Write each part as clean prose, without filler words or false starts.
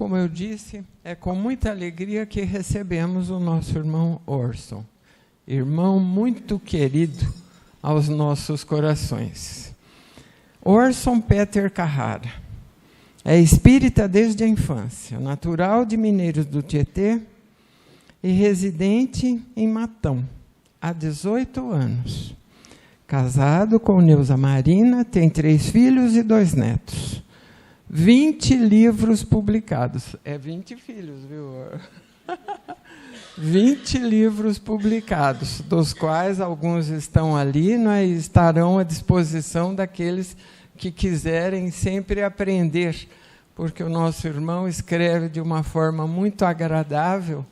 como eu disse, é com muita alegria que recebemos o nosso irmão Orson, irmão muito querido aos nossos corações. Orson Peter Carrara é espírita desde a infância, natural de Mineiros do Tietê e residente em Matão há 18 anos. Casado com Neuza Marina, tem 3 filhos e 2 netos. 20 livros publicados. É 20 filhos, viu? 20 livros publicados, dos quais alguns estão ali, né, e estarão à disposição daqueles que quiserem sempre aprender, porque o nosso irmão escreve de uma forma muito agradável,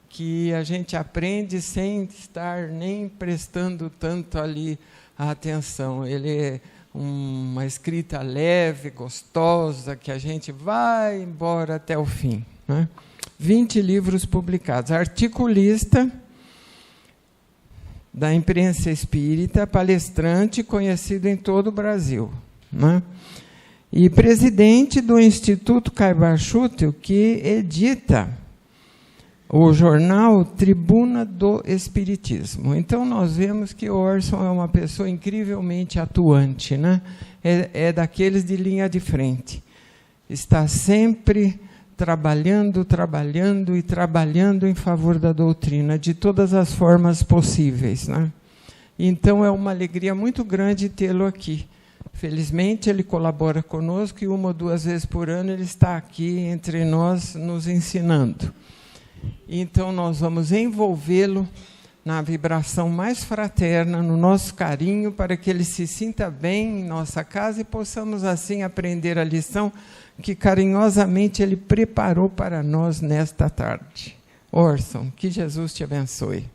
que a gente aprende sem estar nem prestando tanto ali a atenção. Ele é uma escrita leve, gostosa, que a gente vai embora até o fim, né? 20 livros publicados. Articulista da imprensa espírita, palestrante conhecido em todo o Brasil, né? E presidente do Instituto Caibar-Schutel, que edita o jornal Tribuna do Espiritismo. Então, nós vemos que Orson é uma pessoa incrivelmente atuante, né? É daqueles de linha de frente. Está sempre trabalhando em favor da doutrina, de todas as formas possíveis, né? Então, é uma alegria muito grande tê-lo aqui. Felizmente, ele colabora conosco e 1 ou 2 vezes por ano ele está aqui entre nós, nos ensinando. Então, nós vamos envolvê-lo na vibração mais fraterna, no nosso carinho, para que ele se sinta bem em nossa casa e possamos, assim, aprender a lição que carinhosamente ele preparou para nós nesta tarde. Orson, que Jesus te abençoe.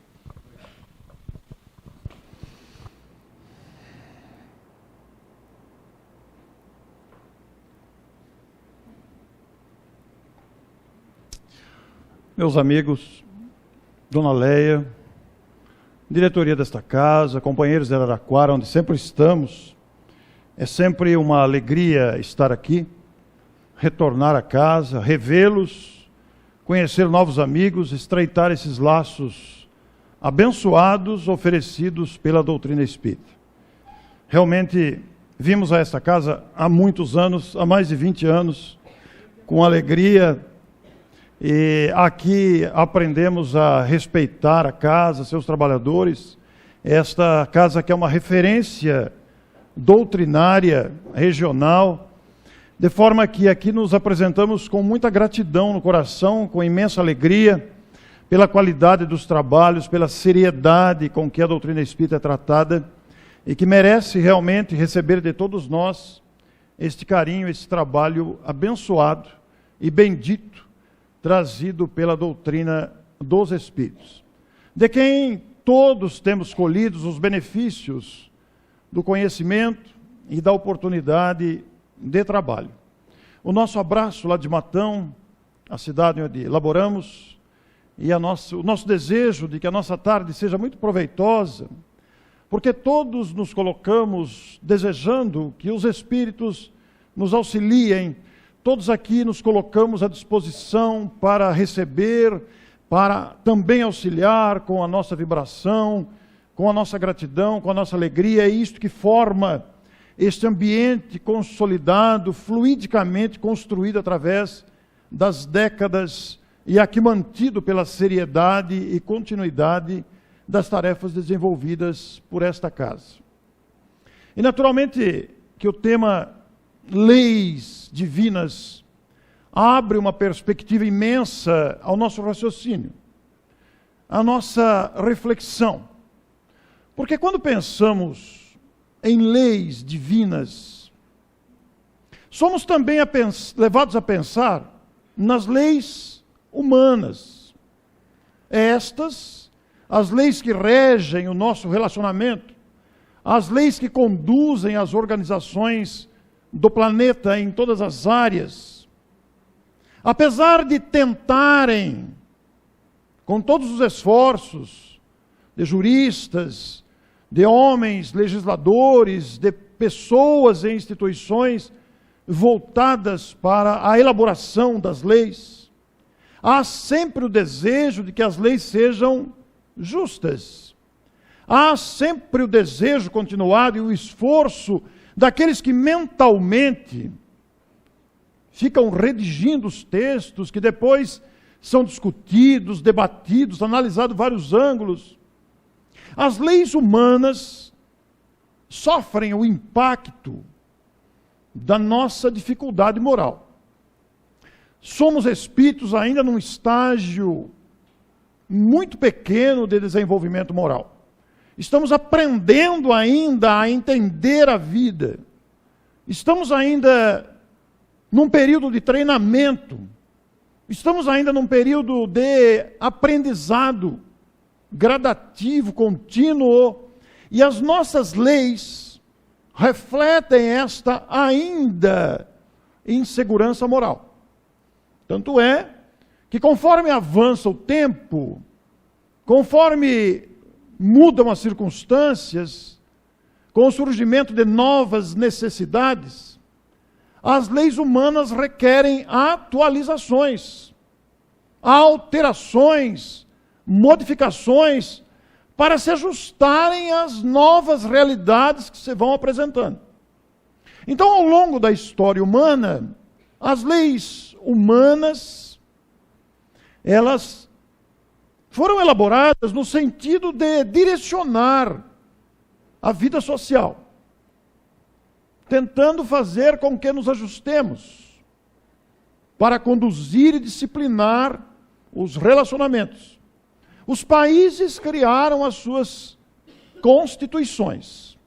Meus amigos, Dona Leia, diretoria desta casa, companheiros de Araraquara, onde sempre estamos, é sempre uma alegria estar aqui, retornar a casa, revê-los, conhecer novos amigos, estreitar esses laços abençoados oferecidos pela doutrina espírita. Realmente, vimos a esta casa há muitos anos, há mais de 20 anos, com alegria. E aqui aprendemos a respeitar a casa, seus trabalhadores. Esta casa que é uma referência doutrinária, regional, de forma que aqui nos apresentamos com muita gratidão no coração, com imensa alegria, pela qualidade dos trabalhos, pela seriedade com que a doutrina espírita é tratada, e que merece realmente receber de todos nós este carinho, esse trabalho abençoado e bendito, trazido pela doutrina dos Espíritos, de quem todos temos colhido os benefícios do conhecimento e da oportunidade de trabalho. O nosso abraço lá de Matão, a cidade onde laboramos, e o nosso desejo de que a nossa tarde seja muito proveitosa, porque todos nos colocamos desejando que os Espíritos nos auxiliem. Todos aqui nos colocamos à disposição para receber, para também auxiliar com a nossa vibração, com a nossa gratidão, com a nossa alegria. É isto que forma este ambiente consolidado, fluidicamente construído através das décadas e aqui mantido pela seriedade e continuidade das tarefas desenvolvidas por esta casa. E naturalmente que o tema leis divinas abre uma perspectiva imensa ao nosso raciocínio, à nossa reflexão. Porque quando pensamos em leis divinas, somos também levados a pensar nas leis humanas. Estas, as leis que regem o nosso relacionamento, as leis que conduzem as organizações do planeta em todas as áreas, apesar de tentarem, com todos os esforços de juristas, de homens, legisladores, de pessoas e instituições, voltadas para a elaboração das leis. Há sempre o desejo de que as leis sejam justas. Há sempre o desejo continuado e o esforço daqueles que mentalmente ficam redigindo os textos, que depois são discutidos, debatidos, analisados vários ângulos. As leis humanas sofrem o impacto da nossa dificuldade moral. Somos espíritos ainda num estágio muito pequeno de desenvolvimento moral. Estamos aprendendo ainda a entender a vida. Estamos ainda num período de treinamento. Estamos ainda num período de aprendizado gradativo, contínuo. E as nossas leis refletem esta ainda insegurança moral. Tanto é que conforme avança o tempo, conforme mudam as circunstâncias, com o surgimento de novas necessidades, as leis humanas requerem atualizações, alterações, modificações, para se ajustarem às novas realidades que se vão apresentando. Então, ao longo da história humana, as leis humanas, elas foram elaboradas no sentido de direcionar a vida social, tentando fazer com que nos ajustemos para conduzir e disciplinar os relacionamentos. Os países criaram as suas constituições.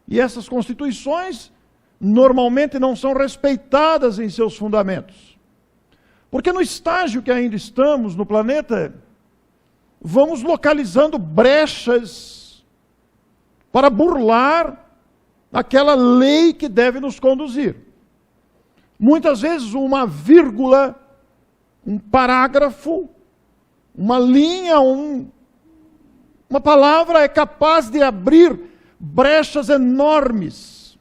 E essas constituições normalmente não são respeitadas em seus fundamentos. Porque no estágio que ainda estamos no planeta, vamos localizando brechas para burlar aquela lei que deve nos conduzir. Muitas vezes uma vírgula, um parágrafo, uma linha, uma palavra é capaz de abrir brechas enormes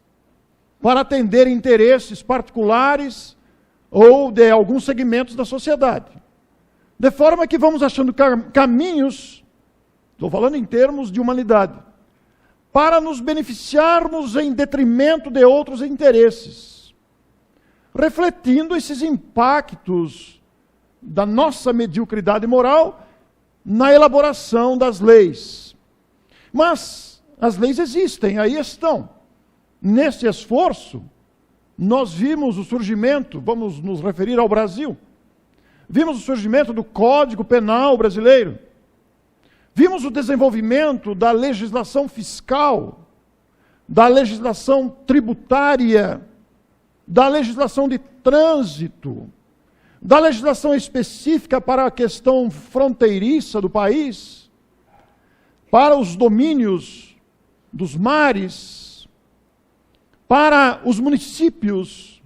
para atender interesses particulares ou de alguns segmentos da sociedade. De forma que vamos achando caminhos, estou falando em termos de humanidade, para nos beneficiarmos em detrimento de outros interesses, refletindo esses impactos da nossa mediocridade moral na elaboração das leis. Mas as leis existem, aí estão. Nesse esforço, nós vimos o surgimento, vamos nos referir ao Brasil, vimos o surgimento do Código Penal brasileiro, vimos o desenvolvimento da legislação fiscal, da legislação tributária, da legislação de trânsito, da legislação específica para a questão fronteiriça do país, para os domínios dos mares, para os municípios,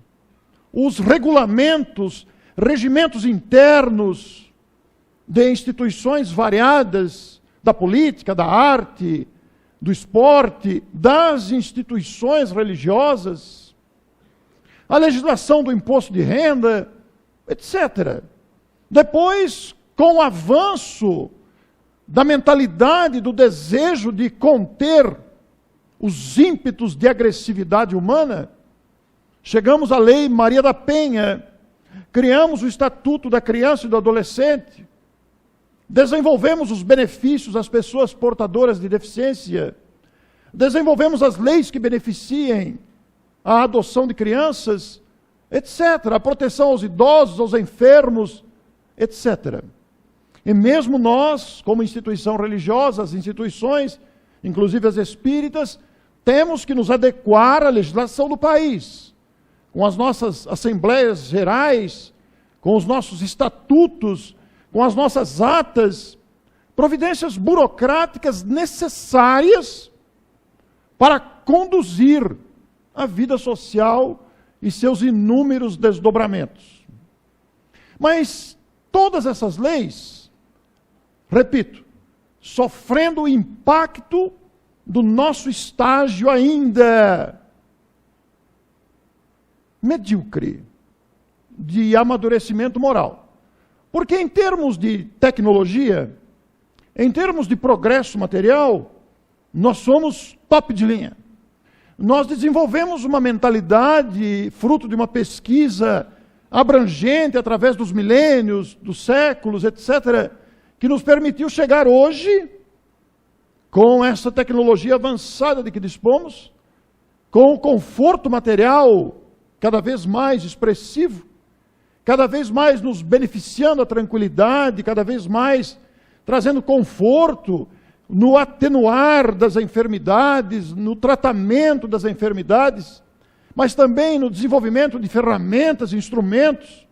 os regulamentos, regimentos internos de instituições variadas, da política, da arte, do esporte, das instituições religiosas, a legislação do imposto de renda, etc. Depois, com o avanço da mentalidade, do desejo de conter os ímpetos de agressividade humana, chegamos à Lei Maria da Penha, criamos o Estatuto da Criança e do Adolescente, desenvolvemos os benefícios às pessoas portadoras de deficiência, desenvolvemos as leis que beneficiem a adoção de crianças, etc., a proteção aos idosos, aos enfermos, etc. E mesmo nós, como instituição religiosa, as instituições, inclusive as espíritas, temos que nos adequar à legislação do país, com as nossas assembleias gerais, com os nossos estatutos, com as nossas atas, providências burocráticas necessárias para conduzir a vida social e seus inúmeros desdobramentos. Mas todas essas leis, repito, sofrendo o impacto do nosso estágio ainda medíocre de amadurecimento moral. Porque em termos de tecnologia, em termos de progresso material, nós somos top de linha. Nós desenvolvemos uma mentalidade, fruto de uma pesquisa abrangente através dos milênios, dos séculos, etc., que nos permitiu chegar hoje, com essa tecnologia avançada de que dispomos, com o conforto material cada vez mais expressivo, cada vez mais nos beneficiando a tranquilidade, cada vez mais trazendo conforto no atenuar das enfermidades, no tratamento das enfermidades, mas também no desenvolvimento de ferramentas, instrumentos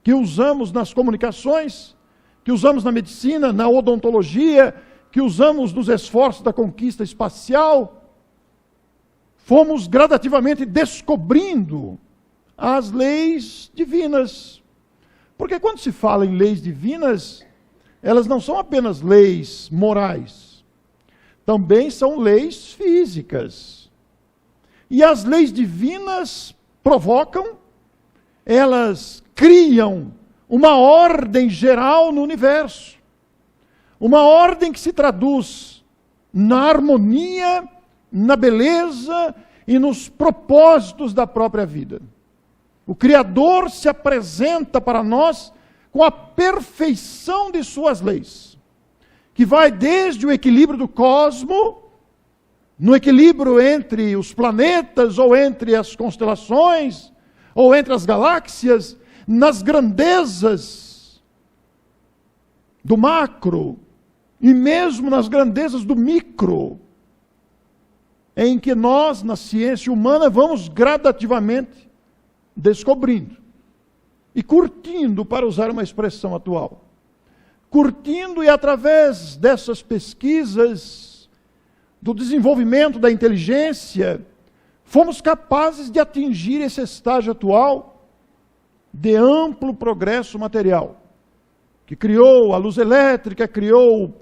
que usamos nas comunicações, que usamos na medicina, na odontologia, que usamos nos esforços da conquista espacial. Fomos gradativamente descobrindo as leis divinas. Porque quando se fala em leis divinas, elas não são apenas leis morais, também são leis físicas. E as leis divinas provocam, elas criam uma ordem geral no universo. Uma ordem que se traduz na harmonia, na beleza e nos propósitos da própria vida. O Criador se apresenta para nós com a perfeição de suas leis, que vai desde o equilíbrio do cosmo, no equilíbrio entre os planetas, ou entre as constelações, ou entre as galáxias, nas grandezas do macro, e mesmo nas grandezas do micro, em que nós, na ciência humana, vamos gradativamente descobrindo e curtindo, para usar uma expressão atual. Curtindo, e através dessas pesquisas, do desenvolvimento da inteligência, fomos capazes de atingir esse estágio atual de amplo progresso material, que criou a luz elétrica, criou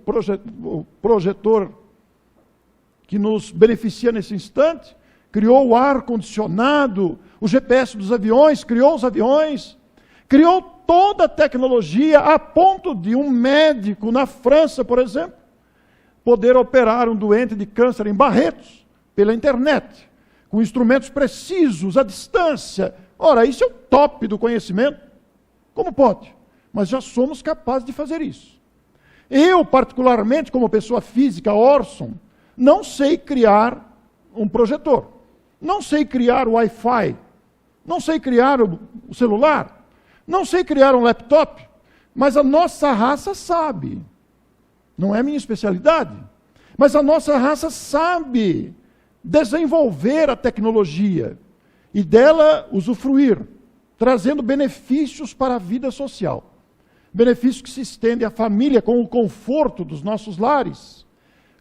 o projetor que nos beneficia nesse instante, criou o ar-condicionado, o GPS dos aviões, criou os aviões, criou toda a tecnologia, a ponto de um médico na França, por exemplo, poder operar um doente de câncer em Barretos, pela internet, com instrumentos precisos, à distância. Ora, isso é o top do conhecimento. Como pode? Mas já somos capazes de fazer isso. Eu, particularmente, como pessoa física, Orson, não sei criar um projetor, não sei criar o Wi-Fi, não sei criar o celular, não sei criar um laptop, mas a nossa raça sabe. Não é minha especialidade, mas a nossa raça sabe desenvolver a tecnologia e dela usufruir, trazendo benefícios para a vida social. Benefícios que se estendem à família, com o conforto dos nossos lares,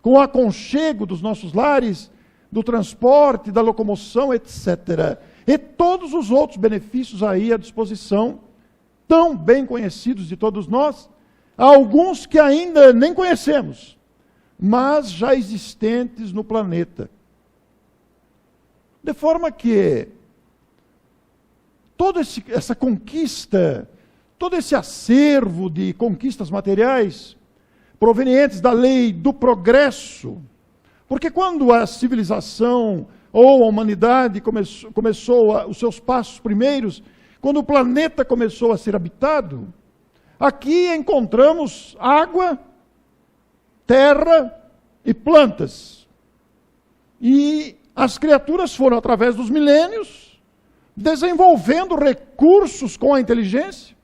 com o aconchego dos nossos lares, do transporte, da locomoção, etc. E todos os outros benefícios aí à disposição, tão bem conhecidos de todos nós, alguns que ainda nem conhecemos, mas já existentes no planeta. De forma que toda essa conquista, todo esse acervo de conquistas materiais, provenientes da lei do progresso, porque quando a civilização ou a humanidade começou os seus passos primeiros, quando o planeta começou a ser habitado, aqui encontramos água, terra e plantas. E as criaturas foram, através dos milênios, desenvolvendo recursos com a inteligência,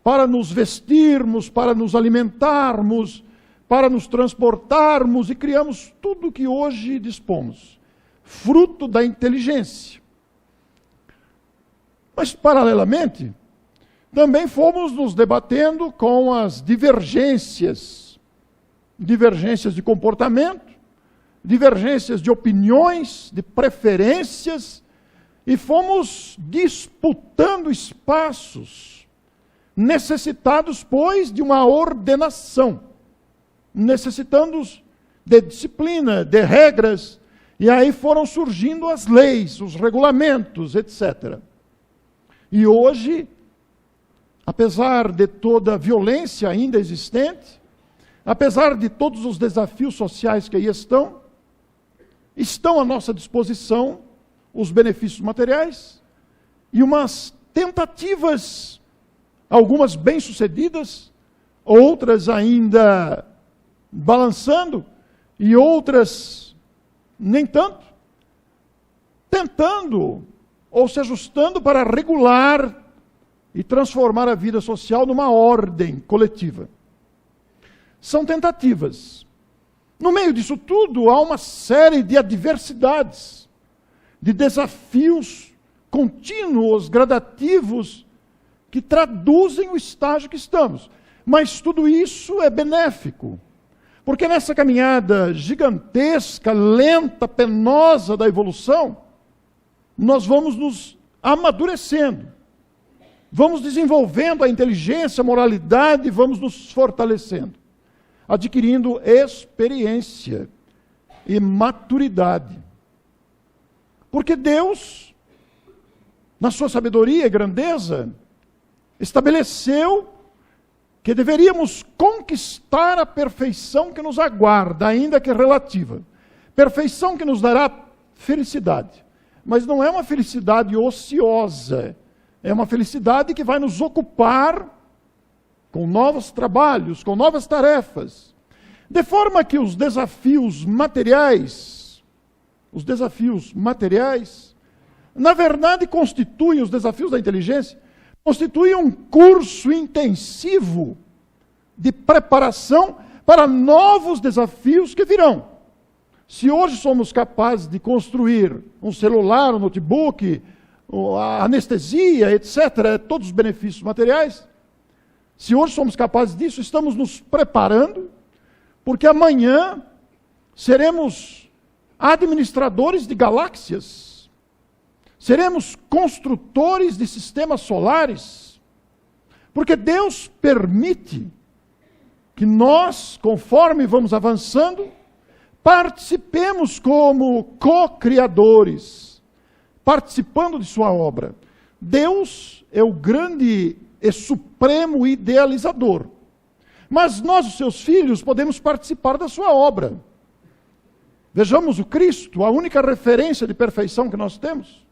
para nos vestirmos, para nos alimentarmos, para nos transportarmos, e criamos tudo o que hoje dispomos, fruto da inteligência. Mas, paralelamente, também fomos nos debatendo com as divergências de comportamento, divergências de opiniões, de preferências, e fomos disputando espaços, necessitados, pois, de uma ordenação, necessitando de disciplina, de regras, e aí foram surgindo as leis, os regulamentos, etc. E hoje, apesar de toda a violência ainda existente, apesar de todos os desafios sociais que aí estão à nossa disposição os benefícios materiais e umas tentativas, algumas bem-sucedidas, outras ainda balançando e outras nem tanto, tentando ou se ajustando para regular e transformar a vida social numa ordem coletiva. São tentativas. No meio disso tudo, há uma série de adversidades, de desafios contínuos, gradativos, que traduzem o estágio que estamos. Mas tudo isso é benéfico, porque nessa caminhada gigantesca, lenta, penosa da evolução, nós vamos nos amadurecendo, vamos desenvolvendo a inteligência, a moralidade, vamos nos fortalecendo, adquirindo experiência e maturidade. Porque Deus, na sua sabedoria e grandeza, estabeleceu que deveríamos conquistar a perfeição que nos aguarda, ainda que relativa. Perfeição que nos dará felicidade. Mas não é uma felicidade ociosa, é uma felicidade que vai nos ocupar com novos trabalhos, com novas tarefas. De forma que os desafios materiais, na verdade constituem, os desafios da inteligência, constituem um curso intensivo de preparação para novos desafios que virão. Se hoje somos capazes de construir um celular, um notebook, a anestesia, etc., todos os benefícios materiais, se hoje somos capazes disso, estamos nos preparando, porque amanhã seremos administradores de galáxias, seremos construtores de sistemas solares, porque Deus permite que nós, conforme vamos avançando, participemos como co-criadores, participando de sua obra. Deus é o grande e supremo idealizador. Mas nós, os seus filhos, podemos participar da sua obra. Vejamos o Cristo, a única referência de perfeição que nós temos,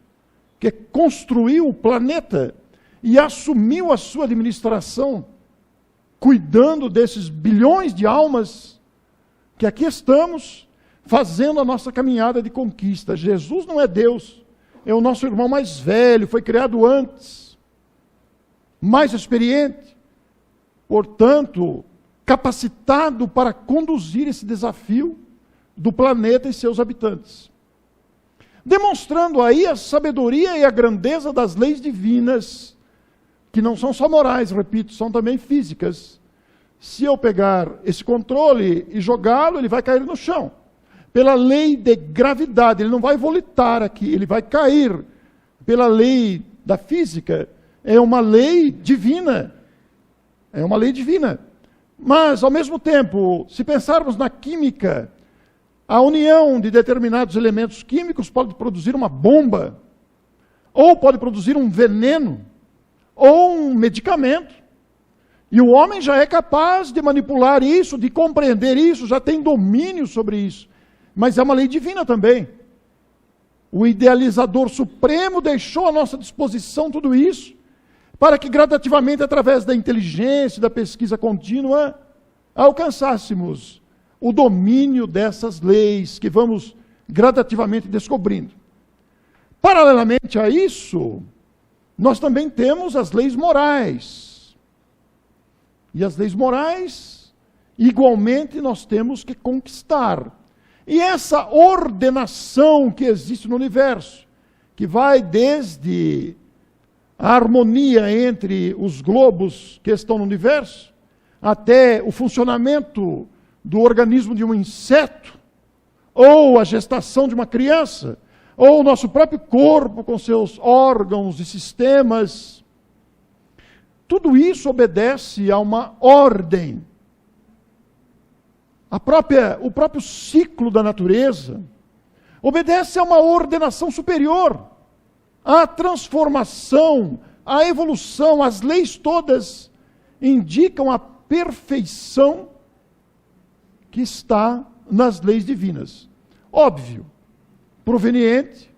que construiu o planeta e assumiu a sua administração, cuidando desses bilhões de almas que aqui estamos, fazendo a nossa caminhada de conquista. Jesus não é Deus, é o nosso irmão mais velho, foi criado antes, mais experiente, portanto, capacitado para conduzir esse desafio do planeta e seus habitantes. Demonstrando aí a sabedoria e a grandeza das leis divinas, que não são só morais, repito, são também físicas. Se eu pegar esse controle e jogá-lo, ele vai cair no chão. Pela lei de gravidade, ele não vai volitar aqui, ele vai cair. Pela lei da física, é uma lei divina. É uma lei divina. Mas, ao mesmo tempo, se pensarmos na química, a união de determinados elementos químicos pode produzir uma bomba, ou pode produzir um veneno, ou um medicamento. E o homem já é capaz de manipular isso, de compreender isso, já tem domínio sobre isso. Mas é uma lei divina também. O idealizador supremo deixou à nossa disposição tudo isso, para que gradativamente, através da inteligência, da pesquisa contínua, alcançássemos o domínio dessas leis que vamos gradativamente descobrindo. Paralelamente a isso, nós também temos as leis morais. E as leis morais, igualmente, nós temos que conquistar. E essa ordenação que existe no universo, que vai desde a harmonia entre os globos que estão no universo, até o funcionamento do organismo de um inseto, ou a gestação de uma criança, ou o nosso próprio corpo com seus órgãos e sistemas. Tudo isso obedece a uma ordem. O próprio ciclo da natureza obedece a uma ordenação superior, à transformação, a evolução, as leis todas indicam a perfeição que está nas leis divinas. Óbvio, proveniente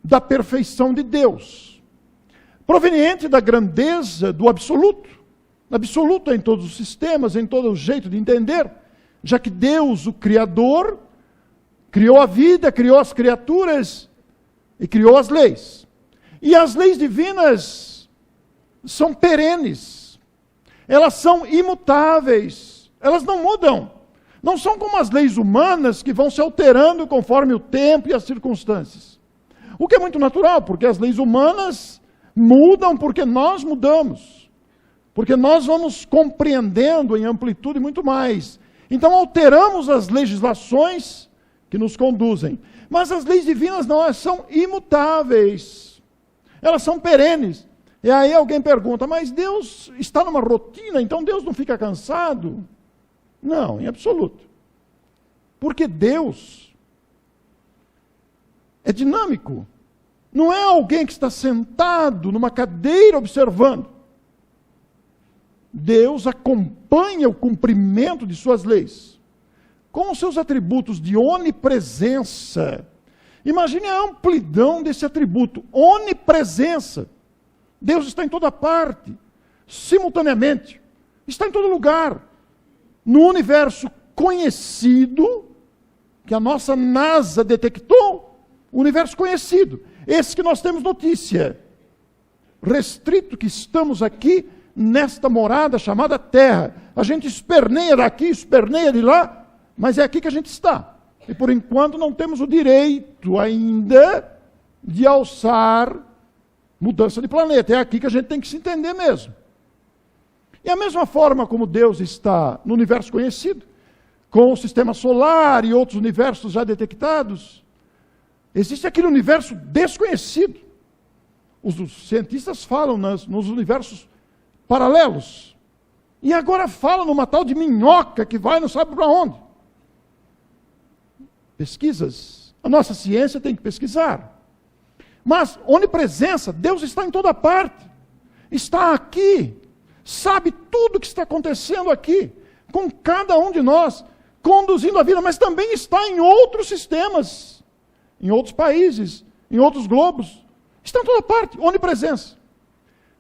da perfeição de Deus, proveniente da grandeza do absoluto. Absoluto em todos os sistemas, em todo o jeito de entender, já que Deus, o Criador, criou a vida, criou as criaturas e criou as leis. E as leis divinas são perenes, elas são imutáveis, elas não mudam. Não são como as leis humanas que vão se alterando conforme o tempo e as circunstâncias. O que é muito natural, porque as leis humanas mudam porque nós mudamos. Porque nós vamos compreendendo em amplitude muito mais. Então alteramos as legislações que nos conduzem. Mas as leis divinas não, elas são imutáveis. Elas são perenes. E aí alguém pergunta, mas Deus está numa rotina, então Deus não fica cansado? Não, em absoluto. Porque Deus é dinâmico. Não é alguém que está sentado numa cadeira observando. Deus acompanha o cumprimento de suas leis, com os seus atributos de onipresença. Imagine a amplidão desse atributo, onipresença. Deus está em toda parte, simultaneamente, está em todo lugar, no universo conhecido, que a nossa NASA detectou, o universo conhecido, esse que nós temos notícia, restrito que estamos aqui, nesta morada chamada Terra. A gente esperneia daqui, esperneia de lá, mas é aqui que a gente está. E por enquanto não temos o direito ainda de alçar mudança de planeta. É aqui que a gente tem que se entender mesmo. E a mesma forma como Deus está no universo conhecido, com o sistema solar e outros universos já detectados, existe aquele universo desconhecido. Os cientistas falam nos universos paralelos. E agora fala numa tal de minhoca que vai não sabe para onde. Pesquisas. A nossa ciência tem que pesquisar. Mas onipresença, Deus está em toda parte. Está aqui. Sabe tudo o que está acontecendo aqui. Com cada um de nós. Conduzindo a vida. Mas também está em outros sistemas. Em outros países. Em outros globos. Está em toda parte. Onipresença.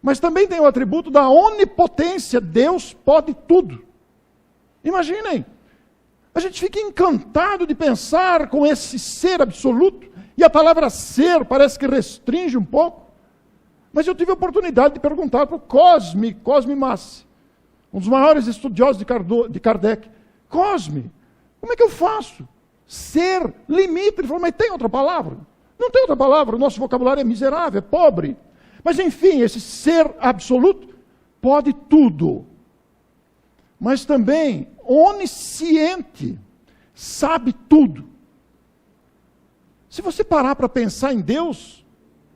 Mas também tem o atributo da onipotência. Deus pode tudo. Imaginem. A gente fica encantado de pensar com esse ser absoluto. E a palavra ser parece que restringe um pouco. Mas eu tive a oportunidade de perguntar para o Cosme Massi, um dos maiores estudiosos de Kardec. Cosme, como é que eu faço? Ser, limite. Ele falou, mas tem outra palavra? Não tem outra palavra. O nosso vocabulário é miserável, é pobre. Mas enfim, esse ser absoluto pode tudo. Mas também onisciente, sabe tudo. Se você parar para pensar em Deus,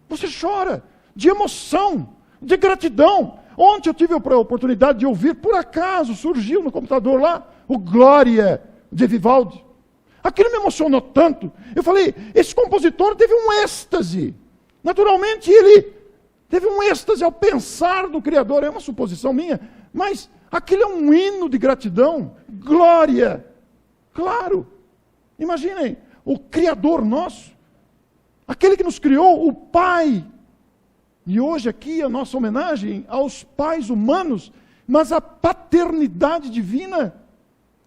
você chora de emoção, de gratidão. Ontem eu tive a oportunidade de ouvir, por acaso, surgiu no computador lá, o Glória de Vivaldi. Aquilo me emocionou tanto. Eu falei, esse compositor teve um êxtase. Naturalmente ele teve um êxtase ao pensar do Criador, é uma suposição minha, mas aquilo é um hino de gratidão, glória, claro. Imaginem, o Criador nosso, aquele que nos criou, o Pai. E hoje aqui a nossa homenagem aos pais humanos, mas a paternidade divina,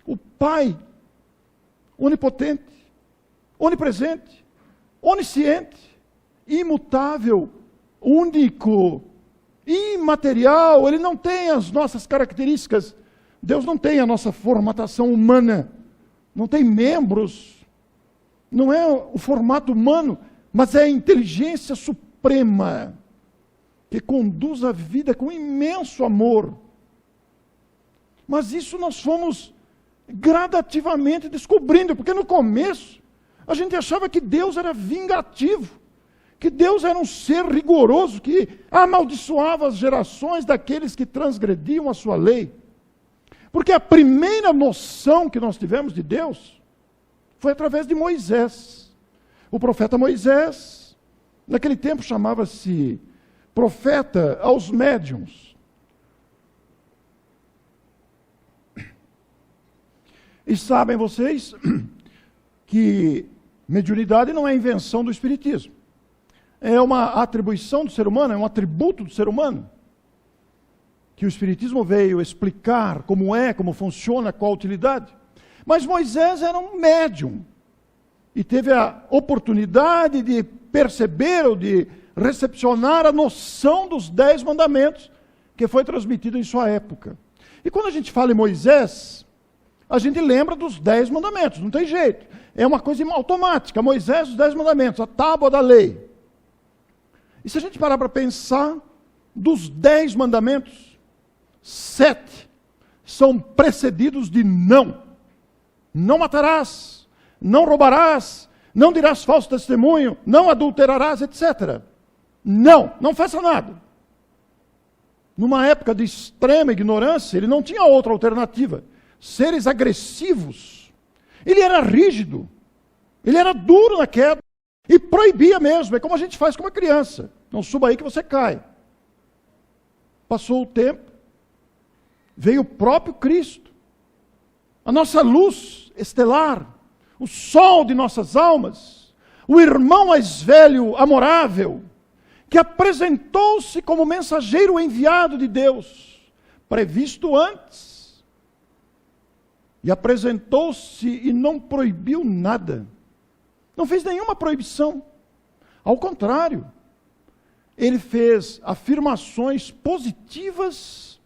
o Pai, onipotente, onipresente, onisciente, imutável, único, imaterial, ele não tem as nossas características. Deus não tem a nossa formatação humana, não tem membros, não é o formato humano, mas é a inteligência suprema que conduz a vida com imenso amor. Mas isso nós fomos gradativamente descobrindo, porque no começo a gente achava que Deus era vingativo, que Deus era um ser rigoroso, que amaldiçoava as gerações daqueles que transgrediam a sua lei. Porque a primeira noção que nós tivemos de Deus foi através de Moisés. O profeta Moisés, naquele tempo chamava-se profeta aos médiuns. E sabem vocês que mediunidade não é invenção do Espiritismo. É uma atribuição do ser humano, é um atributo do ser humano. Que o Espiritismo veio explicar como é, como funciona, qual a utilidade. Mas Moisés era um médium. E teve a oportunidade de perceber ou de recepcionar a noção dos 10 mandamentos que foi transmitida em sua época. E quando a gente fala em Moisés, a gente lembra dos 10 mandamentos, não tem jeito. É uma coisa automática. Moisés, os 10 mandamentos, a tábua da lei. E se a gente parar para pensar, dos 10 mandamentos, 7 são precedidos de não. Não matarás, não roubarás, não dirás falso testemunho, não adulterarás, etc. Não faça nada. Numa época de extrema ignorância, ele não tinha outra alternativa. Seres agressivos. Ele era rígido. Ele era duro na queda. E proibia mesmo. É como a gente faz com uma criança. Não suba aí que você cai. Passou o tempo. Veio o próprio Cristo. A nossa luz estelar. O sol de nossas almas. O irmão mais velho, amorável. Que apresentou-se como mensageiro enviado de Deus. Previsto antes. E apresentou-se e não proibiu nada. Não fez nenhuma proibição. Ao contrário, ele fez afirmações positivas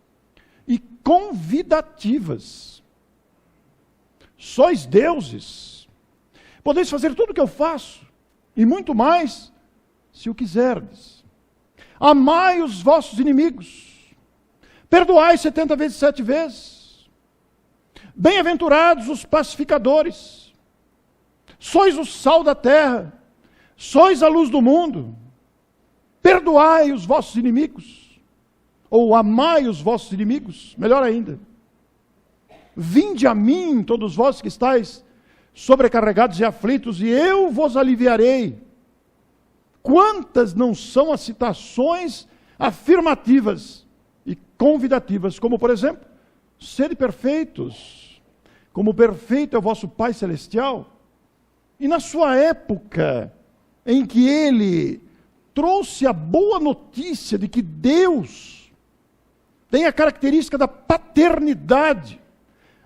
e convidativas. Sois deuses. Podeis fazer tudo o que eu faço, e muito mais, se o quiserdes. Amai os vossos inimigos. Perdoai 70 vezes 7 vezes. Bem-aventurados os pacificadores. Sois o sal da terra, sois a luz do mundo, perdoai os vossos inimigos, ou amai os vossos inimigos, melhor ainda. Vinde a mim, todos vós que estáis sobrecarregados e aflitos, e eu vos aliviarei. Quantas não são as citações afirmativas e convidativas, como por exemplo, sede perfeitos, como perfeito é o vosso Pai Celestial. E na sua época, em que ele trouxe a boa notícia de que Deus tem a característica da paternidade.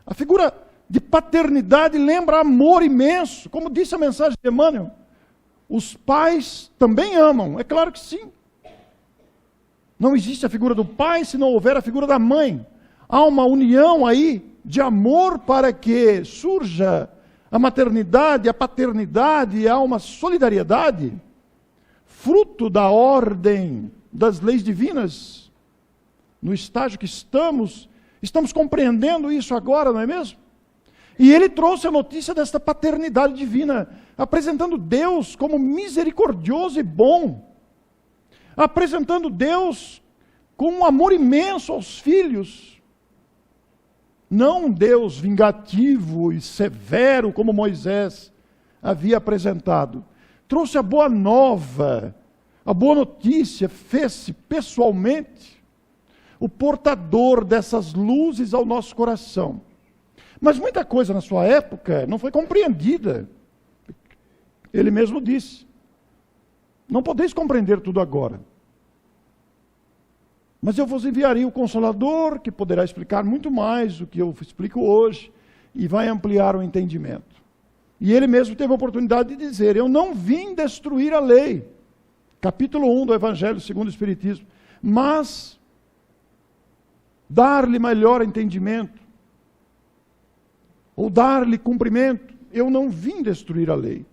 A figura de paternidade lembra amor imenso. Como disse a mensagem de Emmanuel, os pais também amam. É claro que sim. Não existe a figura do pai se não houver a figura da mãe. Há uma união aí de amor para que surja a maternidade, a paternidade, há uma solidariedade, fruto da ordem das leis divinas. No estágio que estamos compreendendo isso agora, não é mesmo? E ele trouxe a notícia desta paternidade divina, apresentando Deus como misericordioso e bom, apresentando Deus com um amor imenso aos filhos. Não um Deus vingativo e severo como Moisés havia apresentado. Trouxe a boa nova, a boa notícia, fez-se pessoalmente o portador dessas luzes ao nosso coração. Mas muita coisa na sua época não foi compreendida. Ele mesmo disse, não podeis compreender tudo agora. Mas eu vos enviarei o Consolador, que poderá explicar muito mais do que eu explico hoje, e vai ampliar o entendimento. E ele mesmo teve a oportunidade de dizer, eu não vim destruir a lei, capítulo 1 do Evangelho segundo o Espiritismo, mas dar-lhe melhor entendimento, ou dar-lhe cumprimento. Eu não vim destruir a lei,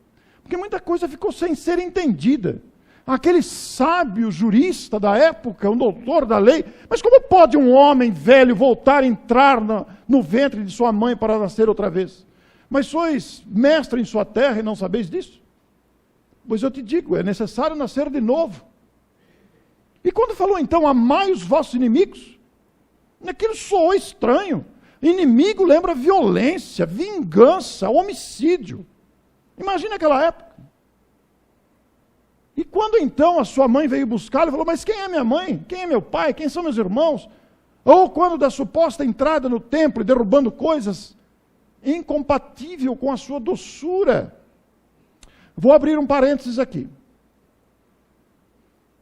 porque muita coisa ficou sem ser entendida. Aquele sábio jurista da época, um doutor da lei, mas como pode um homem velho voltar a entrar no ventre de sua mãe para nascer outra vez? Mas sois mestre em sua terra e não sabeis disso? Pois eu te digo, é necessário nascer de novo. E quando falou então, amai os vossos inimigos, aquilo soou estranho. Inimigo lembra violência, vingança, homicídio. Imagina aquela época. E quando então a sua mãe veio buscá-lo e falou, mas quem é minha mãe? Quem é meu pai? Quem são meus irmãos? Ou quando da suposta entrada no templo e derrubando coisas incompatível com a sua doçura. Vou abrir um parênteses aqui.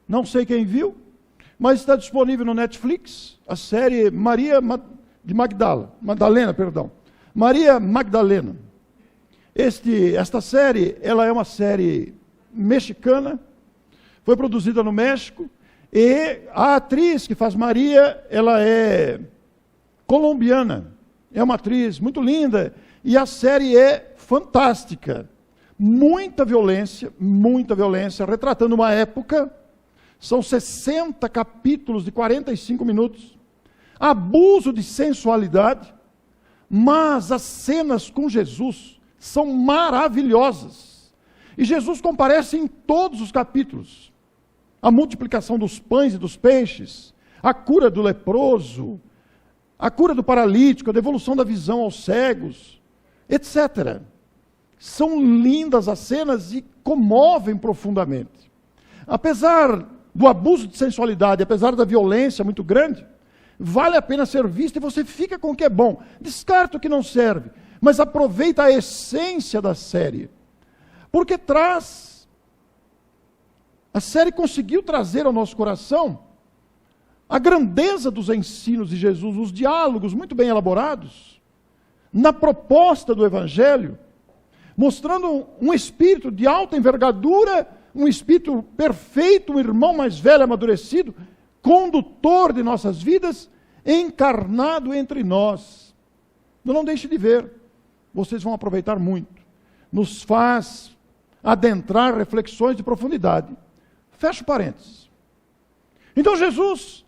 Não sei quem viu, mas está disponível no Netflix a série Maria Magdalena. Esta série, ela é uma série mexicana, foi produzida no México, e a atriz que faz Maria, ela é colombiana, é uma atriz muito linda, e a série é fantástica. Muita violência, retratando uma época, são 60 capítulos de 45 minutos, abuso de sensualidade, mas as cenas com Jesus são maravilhosas. E Jesus comparece em todos os capítulos. A multiplicação dos pães e dos peixes, a cura do leproso, a cura do paralítico, a devolução da visão aos cegos, etc. São lindas as cenas e comovem profundamente. Apesar do abuso de sensualidade, apesar da violência muito grande, vale a pena ser visto e você fica com o que é bom. Descarta o que não serve, mas aproveita a essência da série. Porque a série conseguiu trazer ao nosso coração a grandeza dos ensinos de Jesus, os diálogos muito bem elaborados, na proposta do Evangelho, mostrando um espírito de alta envergadura, um espírito perfeito, um irmão mais velho, amadurecido, condutor de nossas vidas, encarnado entre nós. Não deixe de ver, vocês vão aproveitar muito. Nos faz adentrar reflexões de profundidade. Fecha parênteses. Então Jesus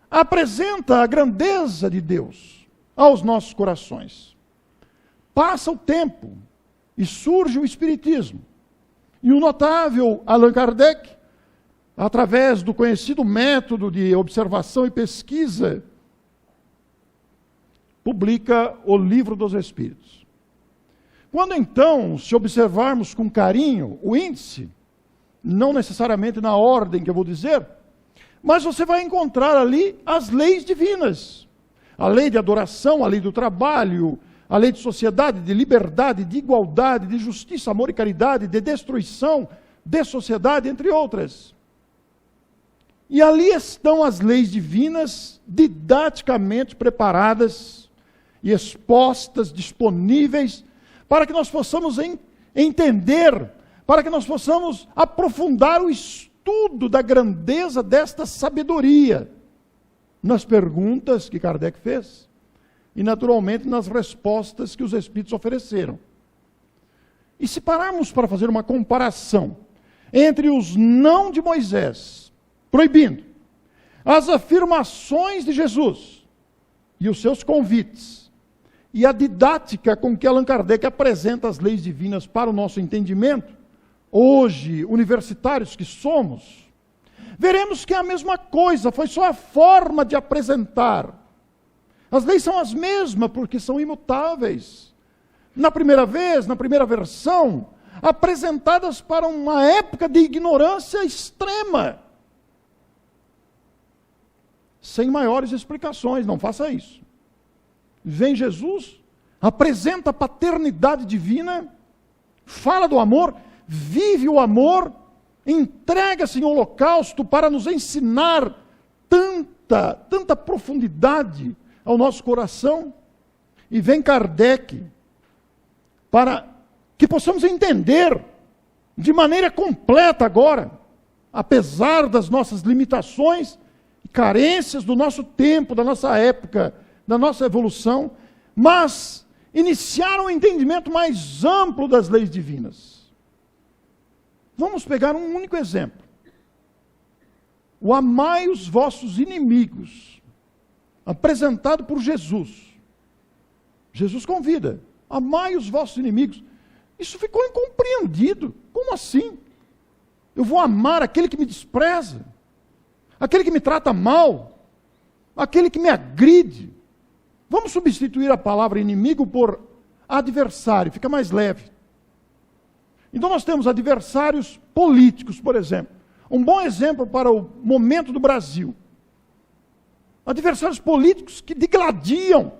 apresenta a grandeza de Deus aos nossos corações. Passa o tempo e surge o Espiritismo. E o notável Allan Kardec, através do conhecido método de observação e pesquisa, publica o Livro dos Espíritos. Quando então, se observarmos com carinho o índice, não necessariamente na ordem que eu vou dizer, mas você vai encontrar ali as leis divinas. A lei de adoração, a lei do trabalho, a lei de sociedade, de liberdade, de igualdade, de justiça, amor e caridade, de destruição, de sociedade, entre outras. E ali estão as leis divinas didaticamente preparadas e expostas, disponíveis, para que nós possamos entender, para que nós possamos aprofundar o estudo da grandeza desta sabedoria nas perguntas que Kardec fez e, naturalmente, nas respostas que os Espíritos ofereceram. E se pararmos para fazer uma comparação entre os não de Moisés, proibindo, as afirmações de Jesus e os seus convites, e a didática com que Allan Kardec apresenta as leis divinas para o nosso entendimento, hoje, universitários que somos, veremos que é a mesma coisa, foi só a forma de apresentar. As leis são as mesmas, porque são imutáveis. Na primeira vez, na primeira versão, apresentadas para uma época de ignorância extrema. Sem maiores explicações, não faça isso. Vem Jesus, apresenta a paternidade divina, fala do amor, vive o amor, entrega-se em holocausto para nos ensinar tanta profundidade ao nosso coração. E vem Kardec para que possamos entender de maneira completa agora, apesar das nossas limitações e carências do nosso tempo, da nossa época, da nossa evolução, mas iniciar um entendimento mais amplo das leis divinas. Vamos pegar um único exemplo. O amai os vossos inimigos, apresentado por Jesus. Jesus convida, amai os vossos inimigos. Isso ficou incompreendido. Como assim? Eu vou amar aquele que me despreza, aquele que me trata mal, aquele que me agride. Vamos substituir a palavra inimigo por adversário, fica mais leve. Então nós temos adversários políticos, por exemplo. Um bom exemplo para o momento do Brasil. Adversários políticos que digladiam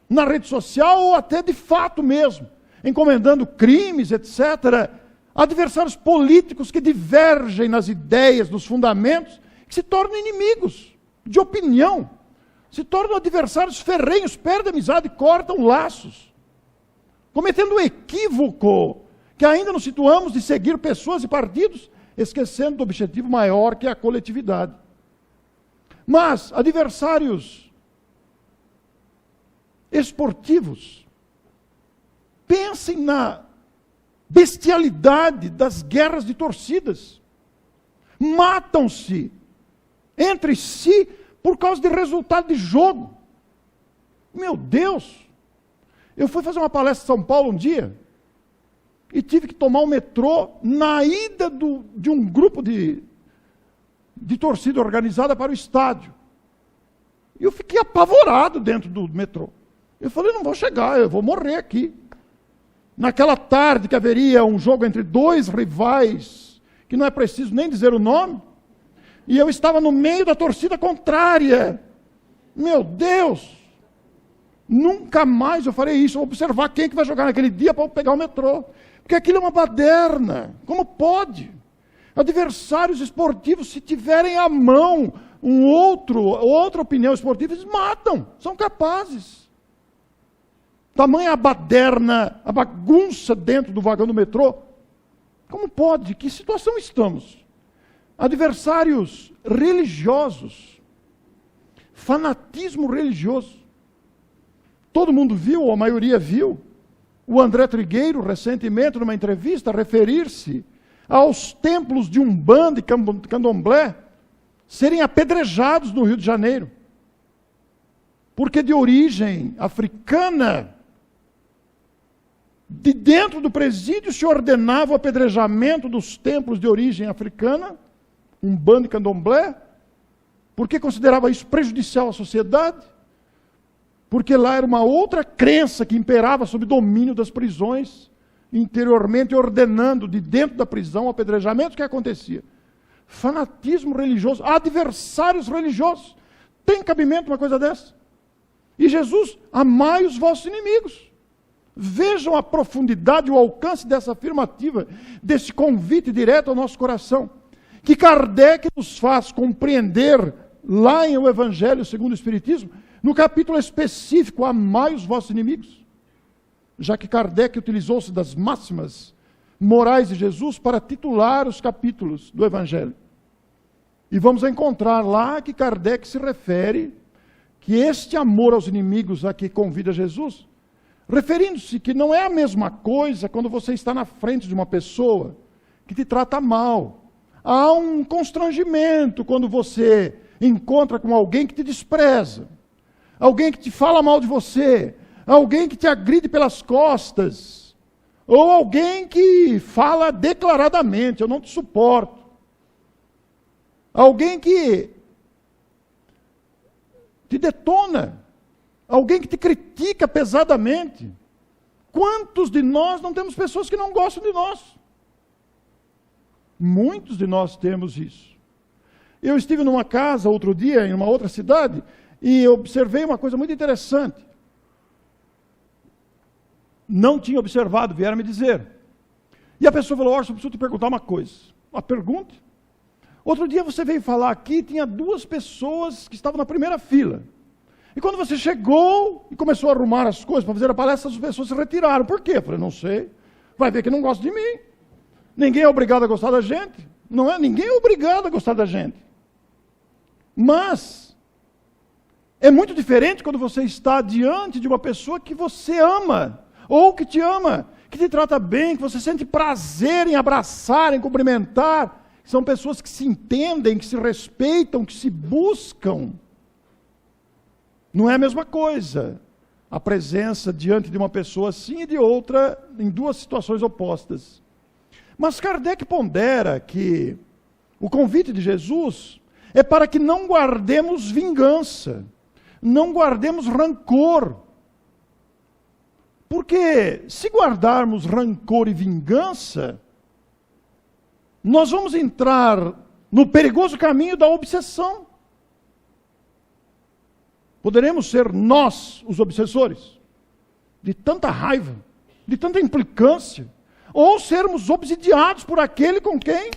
na rede social ou até de fato mesmo, encomendando crimes, etc. Adversários políticos que divergem nas ideias, nos fundamentos, que se tornam inimigos de opinião, se tornam adversários ferrenhos, perdem amizade, cortam laços, cometendo o equívoco que ainda nos situamos de seguir pessoas e partidos, esquecendo do objetivo maior que é a coletividade. Mas adversários esportivos, pensem na bestialidade das guerras de torcidas. Matam-se entre si por causa de resultado de jogo. Meu Deus! Eu fui fazer uma palestra em São Paulo um dia e tive que tomar o metrô na ida de um grupo de torcida organizada para o estádio. E eu fiquei apavorado dentro do metrô. Eu falei, não vou chegar, eu vou morrer aqui. Naquela tarde que haveria um jogo entre dois rivais, que não é preciso nem dizer o nome, e eu estava no meio da torcida contrária. Meu Deus! Nunca mais eu farei isso, eu vou observar quem que vai jogar naquele dia para eu pegar o metrô. Porque aquilo é uma baderna. Como pode? Adversários esportivos, se tiverem à mão outra opinião esportiva, eles matam, são capazes. Tamanha a baderna, a bagunça dentro do vagão do metrô. Como pode? Que situação estamos? Adversários religiosos, fanatismo religioso. Todo mundo viu, ou a maioria viu, o André Trigueiro, recentemente, numa entrevista, referir-se aos templos de Umbanda e Candomblé serem apedrejados no Rio de Janeiro. Porque de origem africana, de dentro do presídio se ordenava o apedrejamento dos templos de origem africana, Umbanda e Candomblé, porque considerava isso prejudicial à sociedade, porque lá era uma outra crença que imperava sob domínio das prisões, interiormente ordenando de dentro da prisão o apedrejamento. O que acontecia? Fanatismo religioso, adversários religiosos. Tem cabimento uma coisa dessa? E Jesus, amai os vossos inimigos. Vejam a profundidade, o alcance dessa afirmativa, desse convite direto ao nosso coração, que Kardec nos faz compreender lá em O Evangelho segundo o Espiritismo, no capítulo específico, amai os vossos inimigos. Já que Kardec utilizou-se das máximas morais de Jesus para titular os capítulos do Evangelho. E vamos encontrar lá que Kardec se refere que este amor aos inimigos a que convida Jesus, referindo-se que não é a mesma coisa quando você está na frente de uma pessoa que te trata mal. Há um constrangimento quando você encontra com alguém que te despreza, alguém que te fala mal de você, alguém que te agride pelas costas, ou alguém que fala declaradamente, eu não te suporto. Alguém que te detona, alguém que te critica pesadamente. Quantos de nós não temos pessoas que não gostam de nós? Muitos de nós temos isso. Eu estive numa casa outro dia, em uma outra cidade, e observei uma coisa muito interessante. Não tinha observado, vieram me dizer. E a pessoa falou, Orson, eu preciso te perguntar uma coisa. Uma pergunta. Outro dia você veio falar aqui, tinha 2 pessoas que estavam na primeira fila. E quando você chegou e começou a arrumar as coisas para fazer a palestra, as pessoas se retiraram. Por quê? Eu falei, não sei. Vai ver que não gosta de mim. Ninguém é obrigado a gostar da gente. Não é? Ninguém é obrigado a gostar da gente. Mas é muito diferente quando você está diante de uma pessoa que você ama, ou que te ama, que te trata bem, que você sente prazer em abraçar, em cumprimentar. São pessoas que se entendem, que se respeitam, que se buscam. Não é a mesma coisa a presença diante de uma pessoa assim e de outra em 2 situações opostas. Mas Kardec pondera que o convite de Jesus é para que não guardemos vingança, não guardemos rancor. Porque se guardarmos rancor e vingança, nós vamos entrar no perigoso caminho da obsessão. Poderemos ser nós os obsessores de tanta raiva, de tanta implicância, ou sermos obsidiados por aquele com quem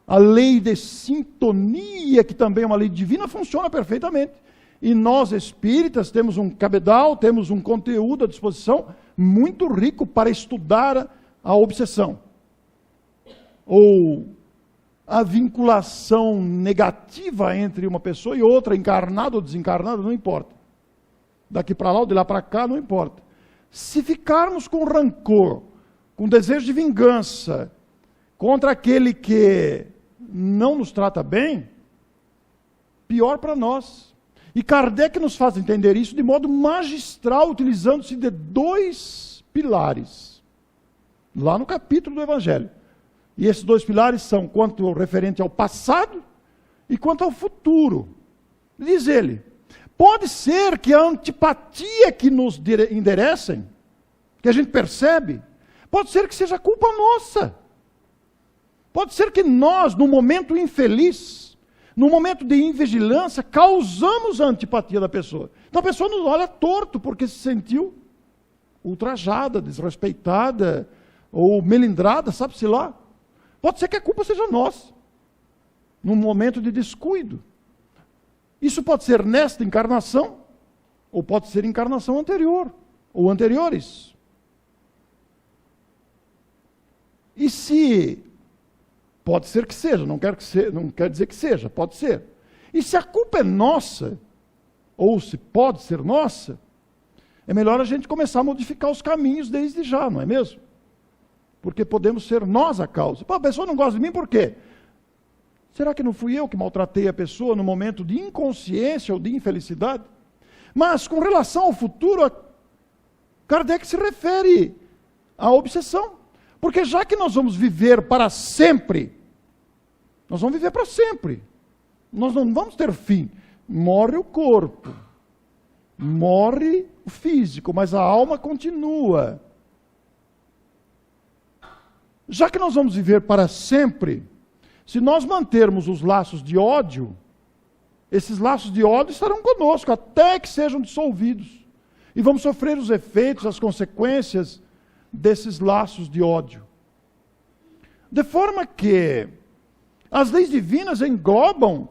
a lei de sintonia, que também é uma lei divina, funciona perfeitamente. E nós espíritas temos um cabedal, temos um conteúdo à disposição muito rico para estudar a obsessão, ou a vinculação negativa entre uma pessoa e outra, encarnada ou desencarnada, não importa. Daqui para lá ou de lá para cá, não importa. Se ficarmos com rancor, com desejo de vingança, contra aquele que não nos trata bem, pior para nós. E Kardec nos faz entender isso de modo magistral, utilizando-se de 2 pilares, lá no capítulo do Evangelho. E esses 2 pilares são quanto referente ao passado e quanto ao futuro. Diz ele, pode ser que a antipatia que nos enderecem, que a gente percebe, pode ser que seja culpa nossa. Pode ser que nós, no momento infeliz, no momento de invigilância, causamos a antipatia da pessoa. Então a pessoa nos olha torto porque se sentiu ultrajada, desrespeitada, ou melindrada, sabe-se lá. Pode ser que a culpa seja nossa, num momento de descuido. Isso pode ser nesta encarnação, ou pode ser encarnação anterior, ou anteriores. E se... Pode ser que seja, não quer dizer que seja, pode ser. E se a culpa é nossa, ou se pode ser nossa, é melhor a gente começar a modificar os caminhos desde já, não é mesmo? Porque podemos ser nós a causa. Pô, a pessoa não gosta de mim por quê? Será que não fui eu que maltratei a pessoa no momento de inconsciência ou de infelicidade? Mas com relação ao futuro, Kardec se refere à obsessão. Porque já que nós vamos viver para sempre, nós vamos viver para sempre. Nós não vamos ter fim. Morre o corpo, morre o físico, mas a alma continua. Já que nós vamos viver para sempre, se nós mantermos os laços de ódio, esses laços de ódio estarão conosco até que sejam dissolvidos. E vamos sofrer os efeitos, as consequências desses laços de ódio. De forma que as leis divinas englobam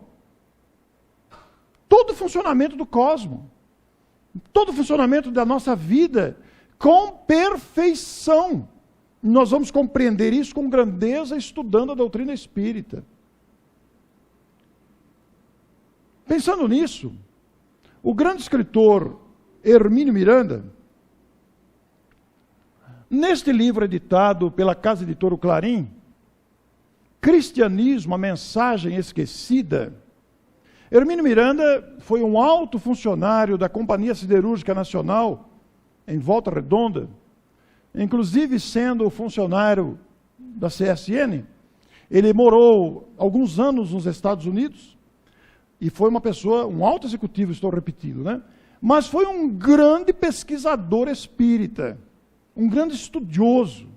todo o funcionamento do cosmos, todo o funcionamento da nossa vida com perfeição. Nós vamos compreender isso com grandeza estudando a doutrina espírita. Pensando nisso, o grande escritor Hermínio Miranda, neste livro editado pela Casa Editora Clarim, Cristianismo, a Mensagem Esquecida, Hermínio Miranda foi um alto funcionário da Companhia Siderúrgica Nacional, em Volta Redonda, inclusive sendo funcionário da CSN. Ele morou alguns anos nos Estados Unidos, e foi uma pessoa, um alto executivo, estou repetindo, né? Mas foi um grande pesquisador espírita, um grande estudioso.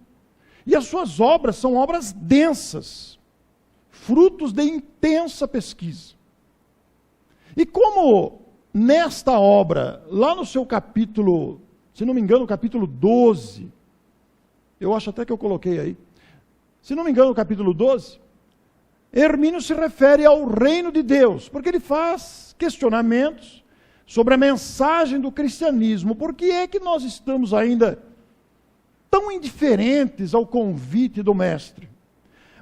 E as suas obras são obras densas, frutos de intensa pesquisa. E como nesta obra, lá no seu capítulo, se não me engano, capítulo 12, eu acho até que eu coloquei aí, se não me engano, capítulo 12, Hermínio se refere ao reino de Deus, porque ele faz questionamentos sobre a mensagem do cristianismo. Por que é que nós estamos ainda tão indiferentes ao convite do Mestre?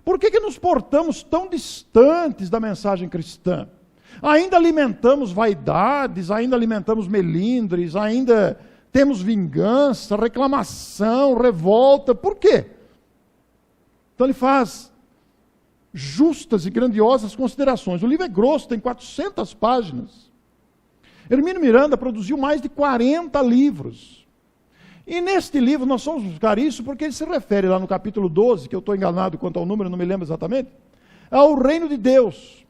Por que nos portamos tão distantes da mensagem cristã? Ainda alimentamos vaidades, ainda alimentamos melindres, ainda temos vingança, reclamação, revolta. Por quê? Então ele faz justas e grandiosas considerações. O livro é grosso, tem 400 páginas. Hermínio Miranda produziu mais de 40 livros. E neste livro, nós vamos buscar isso porque ele se refere lá no capítulo 12, que eu estou enganado quanto ao número, não me lembro exatamente, ao reino de Deus.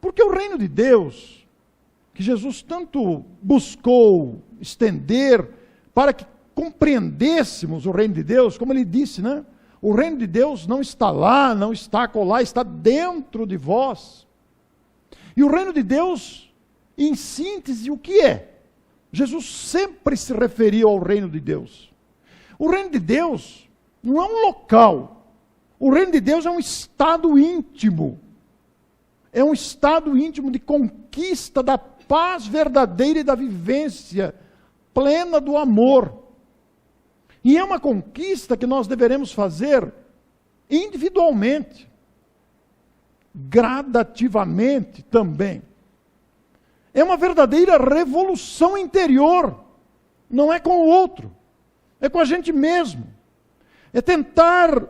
Porque o reino de Deus, que Jesus tanto buscou estender para que compreendêssemos o reino de Deus, como ele disse, né? O reino de Deus não está lá, não está acolá, está dentro de vós. E o reino de Deus, em síntese, o que é? Jesus sempre se referiu ao reino de Deus. O reino de Deus não é um local. O reino de Deus é um estado íntimo. É um estado íntimo de conquista da paz verdadeira e da vivência plena do amor. E é uma conquista que nós deveremos fazer individualmente, gradativamente também. É uma verdadeira revolução interior, não é com o outro, é com a gente mesmo. É tentar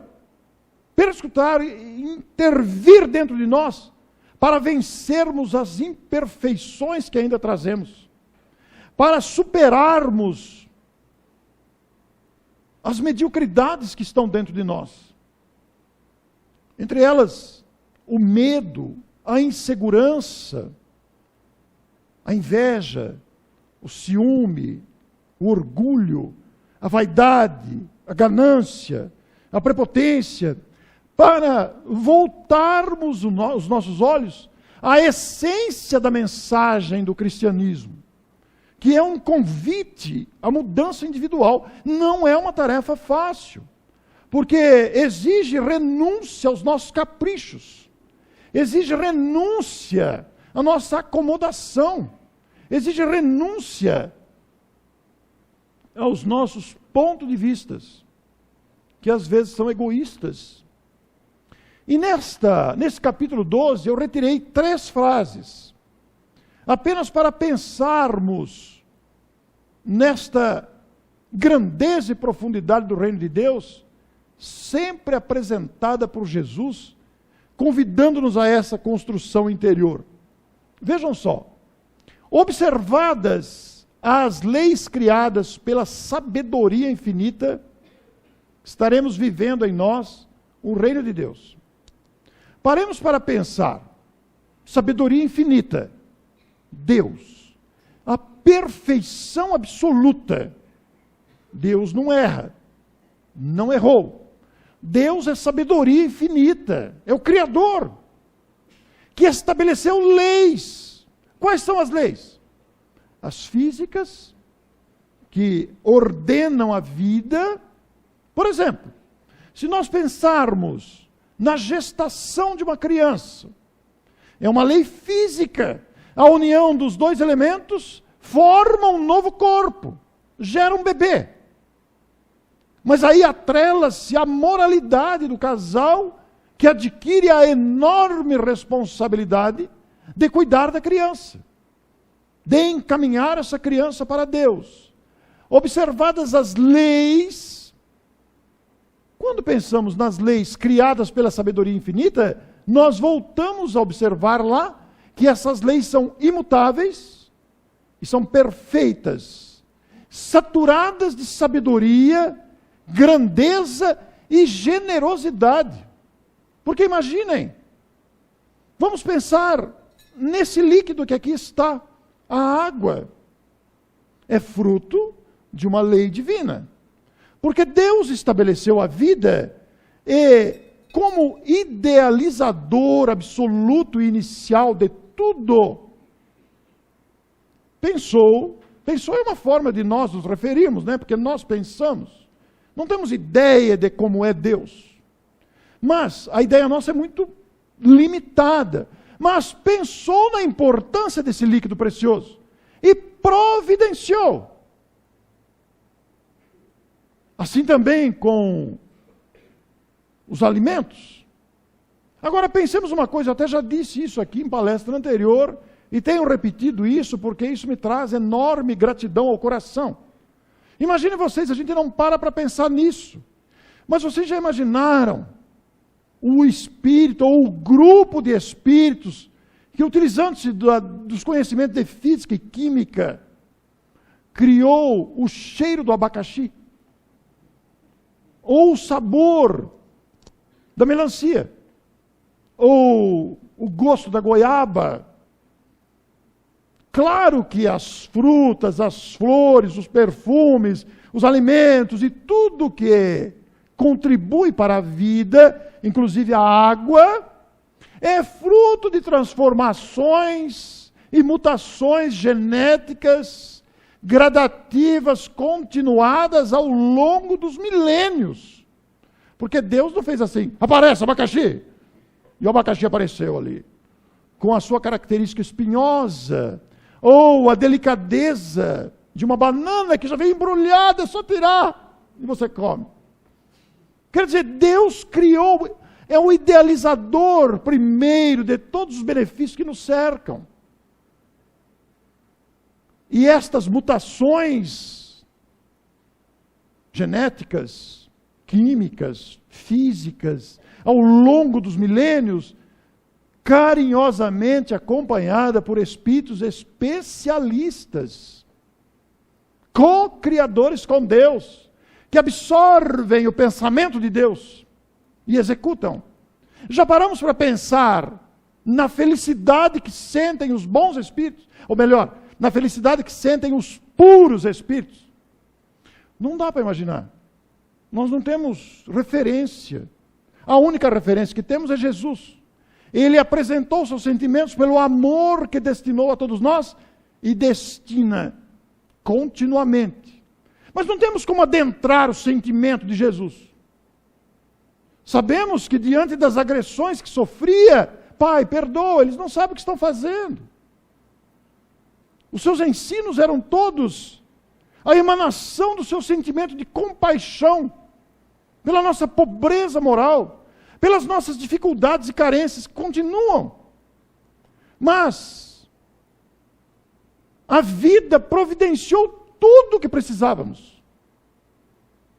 perscrutar e intervir dentro de nós para vencermos as imperfeições que ainda trazemos, para superarmos as mediocridades que estão dentro de nós. Entre elas, o medo, a insegurança, a inveja, o ciúme, o orgulho, a vaidade, a ganância, a prepotência, para voltarmos os nossos olhos à essência da mensagem do cristianismo, que é um convite à mudança individual. Não é uma tarefa fácil, porque exige renúncia aos nossos caprichos, exige renúncia à nossa acomodação, exige renúncia aos nossos pontos de vista, que às vezes são egoístas. E nesse capítulo 12, eu retirei 3 frases, apenas para pensarmos nesta grandeza e profundidade do reino de Deus, sempre apresentada por Jesus, convidando-nos a essa construção interior. Vejam só, observadas as leis criadas pela sabedoria infinita, estaremos vivendo em nós o reino de Deus. Paremos para pensar, sabedoria infinita, Deus, a perfeição absoluta. Deus não erra, não errou. Deus é sabedoria infinita, é o Criador, que estabeleceu leis. Quais são as leis? As físicas, que ordenam a vida. Por exemplo, se nós pensarmos na gestação de uma criança, é uma lei física. A união dos 2 elementos forma um novo corpo, gera um bebê. Mas aí atrela-se a moralidade do casal, que adquire a enorme responsabilidade de cuidar da criança, de encaminhar essa criança para Deus. Observadas as leis, quando pensamos nas leis criadas pela sabedoria infinita, nós voltamos a observar lá que essas leis são imutáveis e são perfeitas, saturadas de sabedoria, grandeza e generosidade. Porque imaginem, vamos pensar nesse líquido que aqui está, a água. É fruto de uma lei divina. Porque Deus estabeleceu a vida e, como idealizador absoluto e inicial de tudo, pensou é uma forma de nós nos referirmos, né? Porque nós pensamos, não temos ideia de como é Deus. Mas a ideia nossa é muito limitada. Mas pensou na importância desse líquido precioso e providenciou. Assim também com os alimentos. Agora pensemos uma coisa, eu até já disse isso aqui em palestra anterior, e tenho repetido isso porque isso me traz enorme gratidão ao coração. Imaginem vocês, a gente não para pensar nisso. Mas vocês já imaginaram o espírito ou o grupo de espíritos que, utilizando-se dos conhecimentos de física e química, criou o cheiro do abacaxi? Ou o sabor da melancia? Ou o gosto da goiaba? Claro que as frutas, as flores, os perfumes, os alimentos e tudo que contribui para a vida, inclusive a água, é fruto de transformações e mutações genéticas gradativas, continuadas ao longo dos milênios. Porque Deus não fez assim, aparece abacaxi, e o abacaxi apareceu ali, com a sua característica espinhosa, ou a delicadeza de uma banana que já vem embrulhada, é só tirar, e você come. Quer dizer, Deus criou, é o idealizador primeiro de todos os benefícios que nos cercam. E estas mutações genéticas, químicas, físicas, ao longo dos milênios, carinhosamente acompanhada por espíritos especialistas, co-criadores com Deus, que absorvem o pensamento de Deus e executam. Já paramos para pensar na felicidade que sentem os bons espíritos? Ou melhor, na felicidade que sentem os puros espíritos? Não dá para imaginar. Nós não temos referência. A única referência que temos é Jesus. Ele apresentou seus sentimentos pelo amor que destinou a todos nós e destina continuamente. Mas não temos como adentrar o sentimento de Jesus. Sabemos que diante das agressões que sofria, Pai, perdoa, eles não sabem o que estão fazendo. Os seus ensinos eram todos a emanação do seu sentimento de compaixão pela nossa pobreza moral, pelas nossas dificuldades e carências que continuam. Mas a vida providenciou tudo o que precisávamos.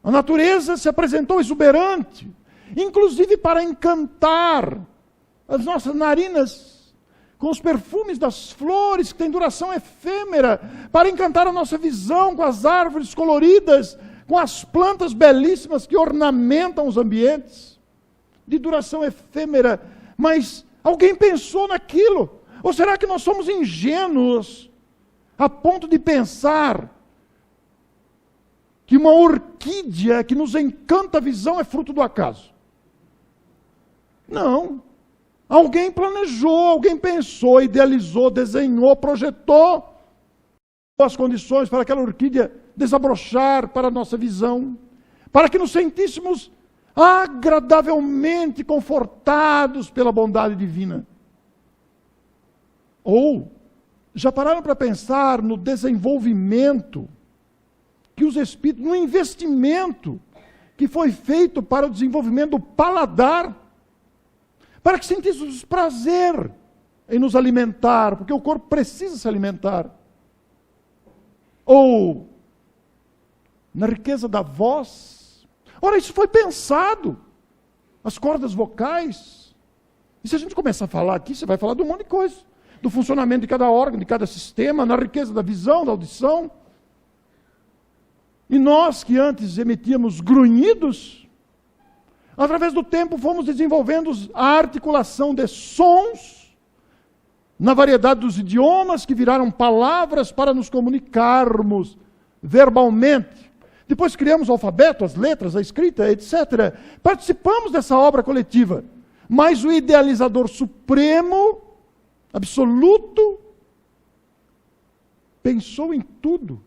A natureza se apresentou exuberante, inclusive para encantar as nossas narinas com os perfumes das flores que têm duração efêmera, para encantar a nossa visão com as árvores coloridas, com as plantas belíssimas que ornamentam os ambientes, de duração efêmera. Mas alguém pensou naquilo? Ou será que nós somos ingênuos a ponto de pensar que uma orquídea que nos encanta a visão é fruto do acaso? Não. Alguém planejou, alguém pensou, idealizou, desenhou, projetou as condições para aquela orquídea desabrochar para a nossa visão, para que nos sentíssemos agradavelmente confortados pela bondade divina. Ou, já pararam para pensar no desenvolvimento que os espíritos, no investimento que foi feito para o desenvolvimento do paladar, para que sentíssemos prazer em nos alimentar, porque o corpo precisa se alimentar. Ou na riqueza da voz. Ora, isso foi pensado. As cordas vocais. E se a gente começar a falar aqui, você vai falar de um monte de coisa. Do funcionamento de cada órgão, de cada sistema, na riqueza da visão, da audição. E nós que antes emitíamos grunhidos, através do tempo fomos desenvolvendo a articulação de sons, na variedade dos idiomas que viraram palavras para nos comunicarmos verbalmente. Depois criamos o alfabeto, as letras, a escrita, etc. Participamos dessa obra coletiva. Mas o idealizador supremo, absoluto, pensou em tudo.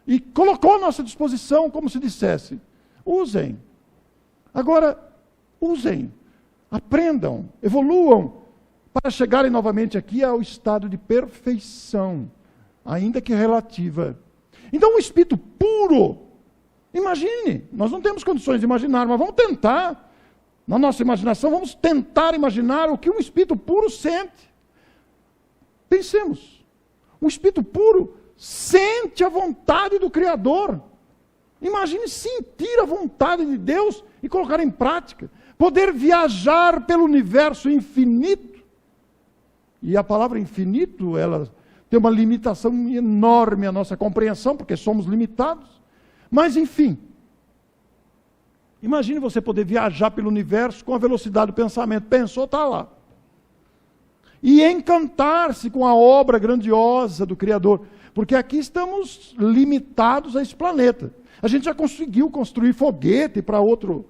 E colocou à nossa disposição, como se dissesse, usem. Agora, usem, aprendam, evoluam, para chegarem novamente aqui ao estado de perfeição, ainda que relativa. Então, um espírito puro, imagine, nós não temos condições de imaginar, mas vamos tentar, na nossa imaginação, vamos tentar imaginar o que um espírito puro sente. Pensemos, um espírito puro sente a vontade do Criador. Imagine sentir a vontade de Deus e colocar em prática. Poder viajar pelo universo infinito. E a palavra infinito, ela tem uma limitação enorme à nossa compreensão, porque somos limitados. Mas, enfim, imagine você poder viajar pelo universo com a velocidade do pensamento. Pensou, está lá. E encantar-se com a obra grandiosa do Criador. Porque aqui estamos limitados a esse planeta. A gente já conseguiu construir foguete para outro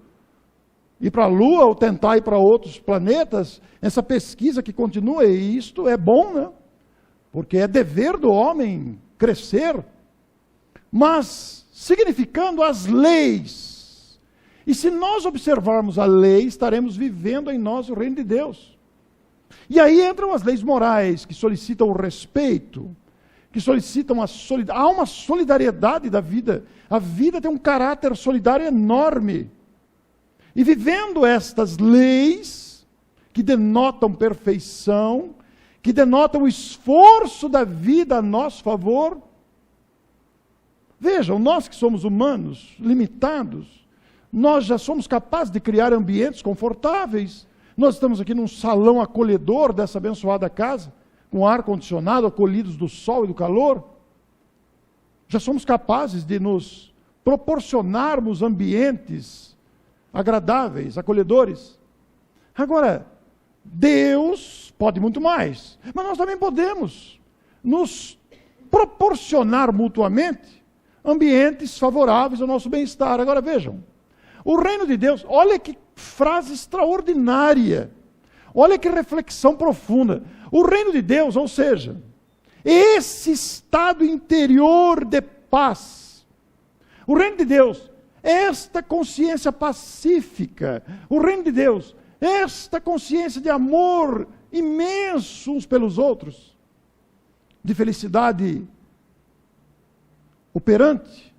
ir para a Lua ou tentar ir para outros planetas, essa pesquisa que continua, e isto é bom, né? Porque é dever do homem crescer, mas significando as leis. E se nós observarmos a lei, estaremos vivendo em nós o reino de Deus. E aí entram as leis morais, que solicitam o respeito, que solicitam a solidariedade. Há uma solidariedade da vida. A vida tem um caráter solidário enorme. E vivendo estas leis, que denotam perfeição, que denotam o esforço da vida a nosso favor. Vejam, nós que somos humanos, limitados, nós já somos capazes de criar ambientes confortáveis. Nós estamos aqui num salão acolhedor dessa abençoada casa, com ar-condicionado, acolhidos do sol e do calor. Já somos capazes de nos proporcionarmos ambientes agradáveis, acolhedores. Agora, Deus pode muito mais, mas nós também podemos nos proporcionar mutuamente ambientes favoráveis ao nosso bem-estar. Agora vejam, o reino de Deus, olha que frase extraordinária, olha que reflexão profunda. O reino de Deus, ou seja, esse estado interior de paz, o reino de Deus, esta consciência pacífica, o reino de Deus, esta consciência de amor imenso uns pelos outros, de felicidade operante,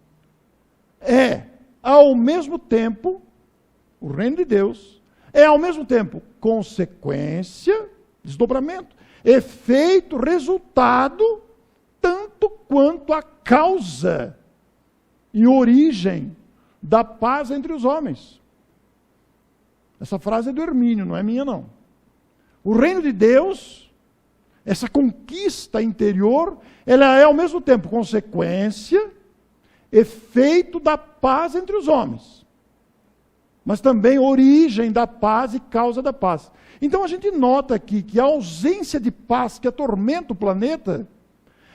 é ao mesmo tempo, o reino de Deus, é ao mesmo tempo consequência, desdobramento, efeito, resultado, tanto quanto a causa e origem da paz entre os homens. Essa frase é do Hermínio, não é minha não. O reino de Deus, essa conquista interior, ela é ao mesmo tempo consequência, efeito da paz entre os homens, mas também origem da paz e causa da paz. Então a gente nota aqui que a ausência de paz que atormenta o planeta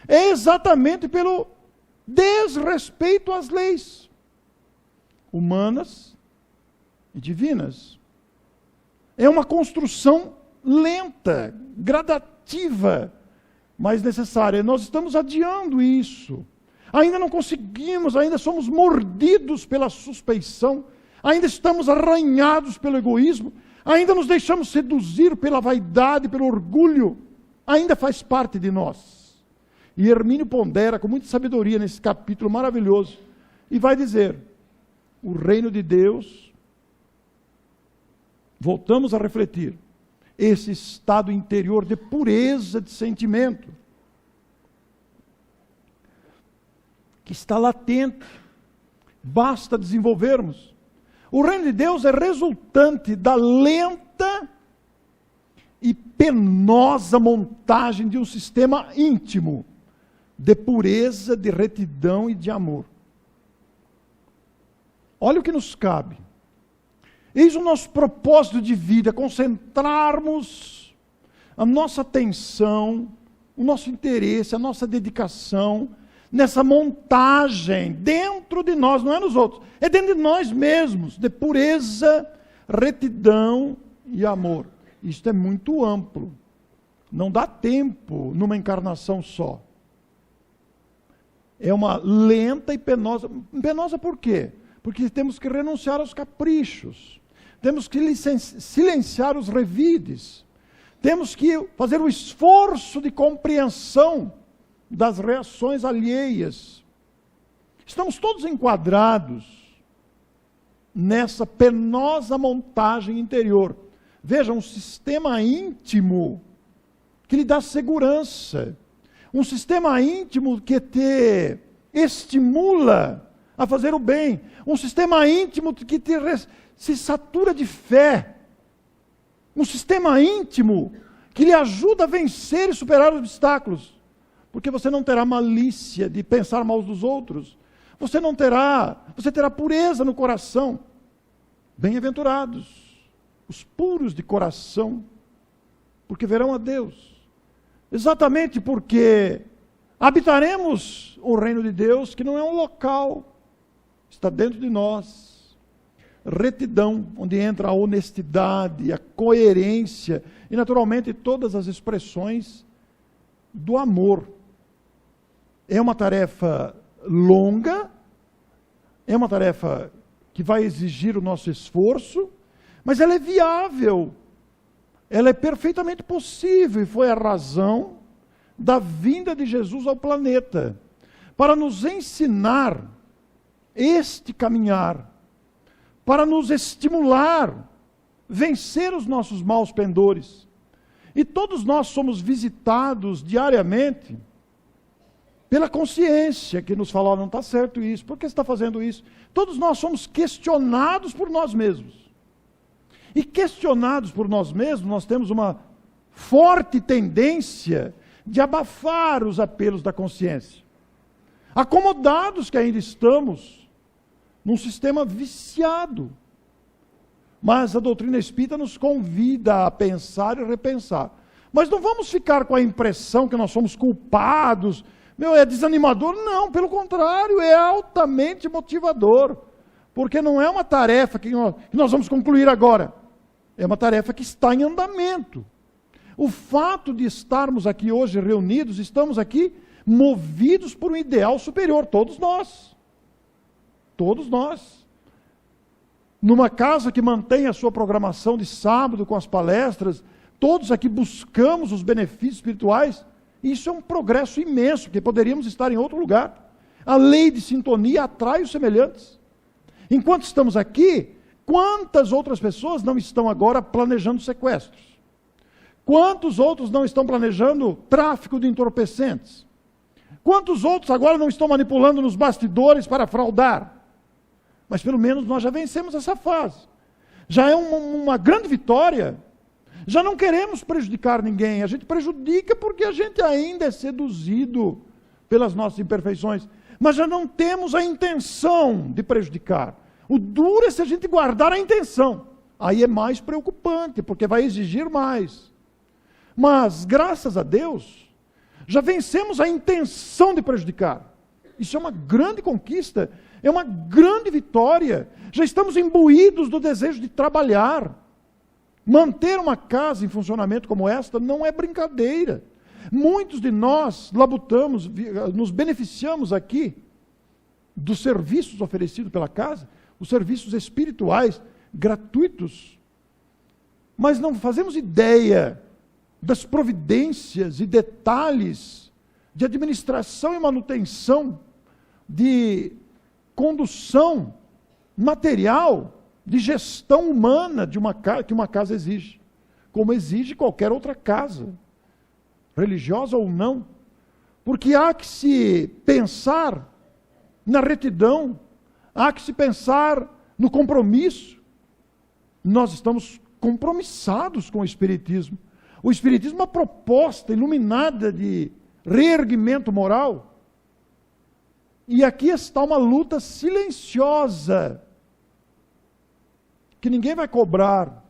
é exatamente pelo desrespeito às leis humanas e divinas. É uma construção lenta, gradativa, mas necessária. Nós estamos adiando isso. Ainda não conseguimos, ainda somos mordidos pela suspeição, ainda estamos arranhados pelo egoísmo, ainda nos deixamos seduzir pela vaidade, pelo orgulho, ainda faz parte de nós. E Hermínio pondera com muita sabedoria nesse capítulo maravilhoso, e vai dizer, o reino de Deus, voltamos a refletir, esse estado interior de pureza de sentimento, que está latente, basta desenvolvermos. O reino de Deus é resultante da lenta e penosa montagem de um sistema íntimo, de pureza, de retidão e de amor. Olha o que nos cabe. Eis o nosso propósito de vida, concentrarmos a nossa atenção, o nosso interesse, a nossa dedicação, nessa montagem dentro de nós, não é nos outros, é dentro de nós mesmos, de pureza, retidão e amor. Isto é muito amplo. Não dá tempo numa encarnação só. É uma lenta e penosa. Penosa por quê? Porque temos que renunciar aos caprichos. Temos que silenciar os revides. Temos que fazer o esforço de compreensão das reações alheias. Estamos todos enquadrados nessa penosa montagem interior. Veja, um sistema íntimo que lhe dá segurança. Um sistema íntimo que te estimula a fazer o bem. Um sistema íntimo que se satura de fé. Um sistema íntimo que lhe ajuda a vencer e superar os obstáculos. Porque você não terá malícia de pensar mal dos outros. Você terá pureza no coração. Bem-aventurados os puros de coração, porque verão a Deus. Exatamente porque habitaremos o reino de Deus, que não é um local, está dentro de nós. retidão, onde entra a honestidade, a coerência e, naturalmente, todas as expressões do amor. É uma tarefa longa, é uma tarefa que vai exigir o nosso esforço, mas ela é viável, ela é perfeitamente possível, e foi a razão da vinda de Jesus ao planeta, para nos ensinar este caminhar, para nos estimular, vencer os nossos maus pendores. E todos nós somos visitados diariamente pela consciência que nos fala, não está certo isso, por que você está fazendo isso? Todos nós somos questionados por nós mesmos. E questionados por nós mesmos, nós temos uma forte tendência de abafar os apelos da consciência. Acomodados que ainda estamos num sistema viciado. Mas a doutrina espírita nos convida a pensar e repensar. Mas não vamos ficar com a impressão que nós somos culpados. É desanimador? Não, pelo contrário, é altamente motivador. Porque não é uma tarefa que nós vamos concluir agora. É uma tarefa que está em andamento. O fato de estarmos aqui hoje reunidos, estamos aqui movidos por um ideal superior, todos nós. Todos nós. Numa casa que mantém a sua programação de sábado com as palestras, todos aqui buscamos os benefícios espirituais. Isso é um progresso imenso, porque poderíamos estar em outro lugar. A lei de sintonia atrai os semelhantes. Enquanto estamos aqui, quantas outras pessoas não estão agora planejando sequestros? Quantos outros não estão planejando tráfico de entorpecentes? Quantos outros agora não estão manipulando nos bastidores para fraudar? Mas pelo menos nós já vencemos essa fase. Já é uma grande vitória. Já não queremos prejudicar ninguém. A gente prejudica porque a gente ainda é seduzido pelas nossas imperfeições. Mas já não temos a intenção de prejudicar. O duro é se a gente guardar a intenção. Aí é mais preocupante, porque vai exigir mais. Mas, graças a Deus, já vencemos a intenção de prejudicar. Isso é uma grande conquista, é uma grande vitória. Já estamos imbuídos do desejo de trabalhar. Manter uma casa em funcionamento como esta não é brincadeira. Muitos de nós labutamos, nos beneficiamos aqui dos serviços oferecidos pela casa, os serviços espirituais gratuitos. Mas não fazemos ideia das providências e detalhes de administração e manutenção, de condução material, de gestão humana de que uma casa exige, como exige qualquer outra casa, religiosa ou não, porque há que se pensar na retidão, há que se pensar no compromisso. Nós estamos compromissados com o Espiritismo. O Espiritismo é uma proposta iluminada de reerguimento moral. E aqui está uma luta silenciosa, que ninguém vai cobrar.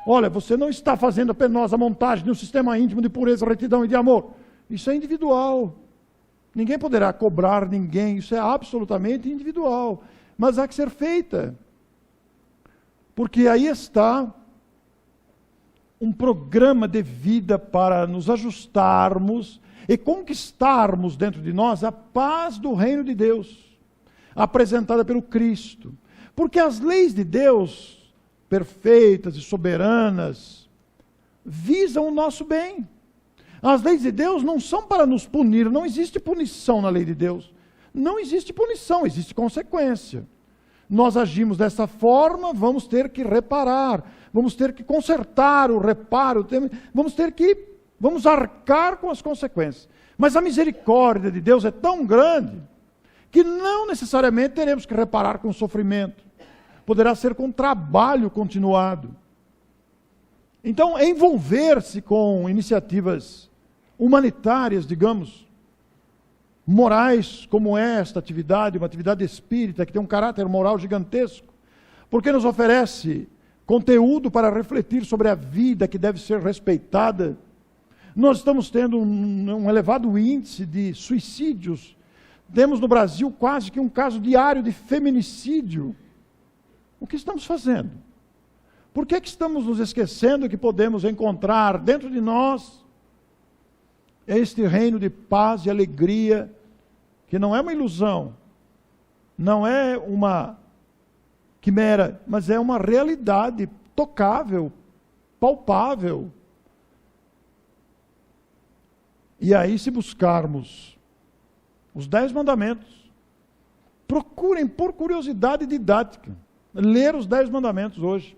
Olha, você não está fazendo a penosa montagem de um sistema íntimo de pureza, retidão e de amor. Isso é individual. Ninguém poderá cobrar ninguém, isso é absolutamente individual. Mas há que ser feita. Porque aí está um programa de vida para nos ajustarmos e conquistarmos dentro de nós a paz do reino de Deus, apresentada pelo Cristo. Porque as leis de Deus, perfeitas e soberanas, visam o nosso bem. As leis de Deus não são para nos punir, não existe punição na lei de Deus. Não existe punição, existe consequência. Nós agimos dessa forma, vamos ter que reparar, vamos ter que consertar o reparo, vamos arcar com as consequências. Mas a misericórdia de Deus é tão grande, que não necessariamente teremos que reparar com sofrimento. Poderá ser com trabalho continuado. Então, envolver-se com iniciativas humanitárias, digamos, morais, como esta atividade, uma atividade espírita, que tem um caráter moral gigantesco, porque nos oferece conteúdo para refletir sobre a vida que deve ser respeitada. Nós estamos tendo um elevado índice de suicídios. Temos no Brasil quase que um caso diário de feminicídio. O que estamos fazendo? Por que estamos nos esquecendo que podemos encontrar dentro de nós este reino de paz e alegria, que não é uma ilusão, não é uma quimera, mas é uma realidade tocável, palpável. E aí, se buscarmos os 10 mandamentos, procurem por curiosidade didática, ler os 10 mandamentos hoje.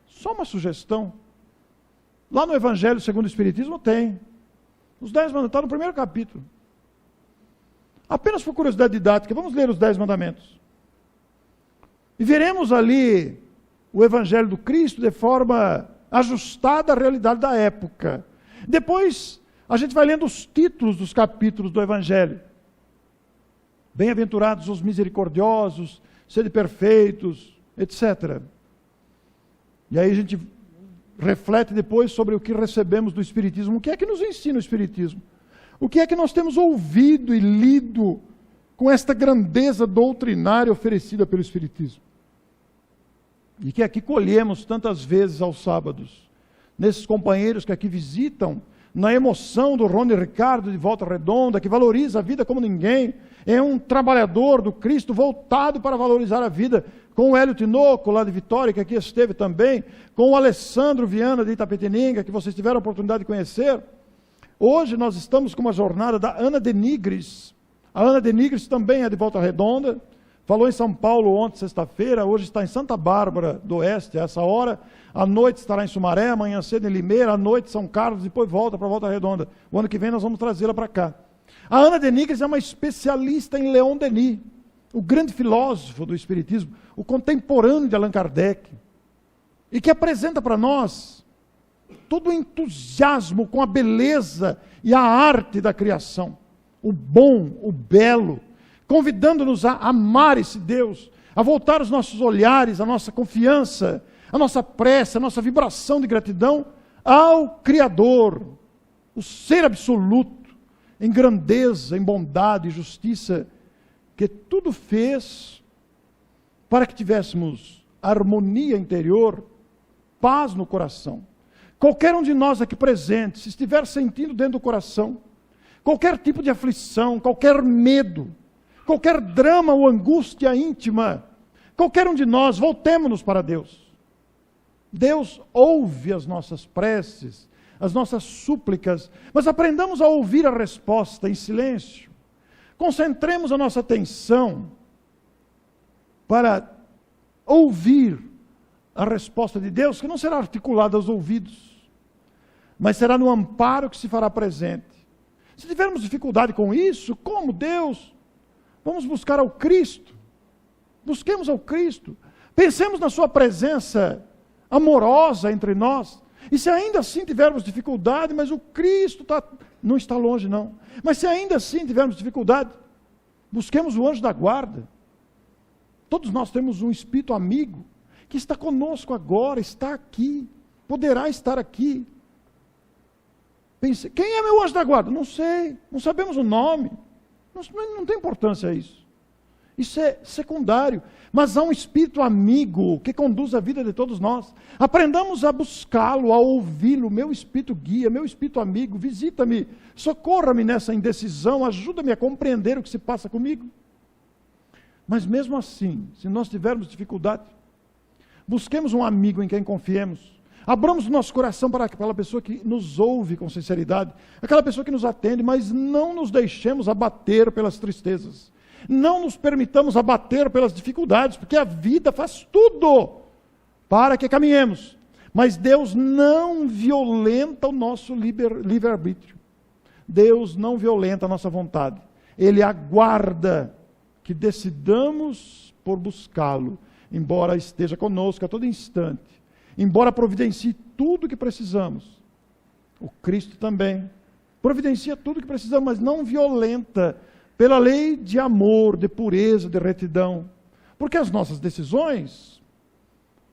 Só uma sugestão. Lá no Evangelho segundo o Espiritismo tem. Os 10 mandamentos, está no primeiro capítulo. Apenas por curiosidade didática, vamos ler os 10 mandamentos. E veremos ali o Evangelho do Cristo de forma ajustada à realidade da época. Depois, a gente vai lendo os títulos dos capítulos do Evangelho. Bem-aventurados os misericordiosos, sede perfeitos, etc. E aí a gente reflete depois sobre o que recebemos do Espiritismo. O que é que nos ensina o Espiritismo? O que é que nós temos ouvido e lido com esta grandeza doutrinária oferecida pelo Espiritismo? E que aqui colhemos tantas vezes aos sábados. Nesses companheiros que aqui visitam, na emoção do Rony Ricardo de Volta Redonda, que valoriza a vida como ninguém, é um trabalhador do Cristo voltado para valorizar a vida, com o Hélio Tinoco, lá de Vitória, que aqui esteve também, com o Alessandro Viana de Itapetininga, que vocês tiveram a oportunidade de conhecer. Hoje nós estamos com uma jornada da Ana de Nigres. A Ana de Nigres também é de Volta Redonda, falou em São Paulo ontem, sexta-feira, hoje está em Santa Bárbara do Oeste, a essa hora. À noite estará em Sumaré, amanhã cedo em Limeira, à noite São Carlos, depois volta para Volta Redonda. O ano que vem nós vamos trazê-la para cá. A Ana de Nigres é uma especialista em Leon Denis, o grande filósofo do Espiritismo, o contemporâneo de Allan Kardec, e que apresenta para nós todo o entusiasmo com a beleza e a arte da criação, o bom, o belo, convidando-nos a amar esse Deus, a voltar os nossos olhares, a nossa confiança, a nossa prece, a nossa vibração de gratidão ao Criador, o ser absoluto, em grandeza, em bondade e justiça, que tudo fez para que tivéssemos harmonia interior, paz no coração. Qualquer um de nós aqui presente, se estiver sentindo dentro do coração qualquer tipo de aflição, qualquer medo, qualquer drama ou angústia íntima, qualquer um de nós, voltemos-nos para Deus. Deus ouve as nossas preces, as nossas súplicas, mas aprendamos a ouvir a resposta em silêncio. Concentremos a nossa atenção para ouvir a resposta de Deus, que não será articulada aos ouvidos, mas será no amparo que se fará presente. Se tivermos dificuldade com isso, como Deus? Vamos buscar ao Cristo. Busquemos ao Cristo. Pensemos na sua presença amorosa entre nós. E se ainda assim tivermos dificuldade, mas o Cristo não está longe não. Mas se ainda assim tivermos dificuldade, busquemos o anjo da guarda. Todos nós temos um espírito amigo, que está conosco agora, está aqui, poderá estar aqui. Pense, quem é meu anjo da guarda? Não sei, não sabemos o nome. Não tem importância isso. Isso é secundário. Mas há um espírito amigo que conduz a vida de todos nós. Aprendamos a buscá-lo, a ouvi-lo. Meu espírito guia, meu espírito amigo, visita-me, socorra-me nessa indecisão, ajuda-me a compreender o que se passa comigo. Mas mesmo assim, se nós tivermos dificuldade, busquemos um amigo em quem confiemos. Abramos o nosso coração para aquela pessoa que nos ouve com sinceridade, aquela pessoa que nos atende, mas não nos deixemos abater pelas tristezas. Não nos permitamos abater pelas dificuldades, porque a vida faz tudo para que caminhemos. Mas Deus não violenta o nosso livre-arbítrio. Deus não violenta a nossa vontade. Ele aguarda que decidamos por buscá-lo, embora esteja conosco a todo instante, embora providencie tudo o que precisamos. O Cristo também providencia tudo o que precisamos, mas não violenta pela lei de amor, de pureza, de retidão. Porque as nossas decisões,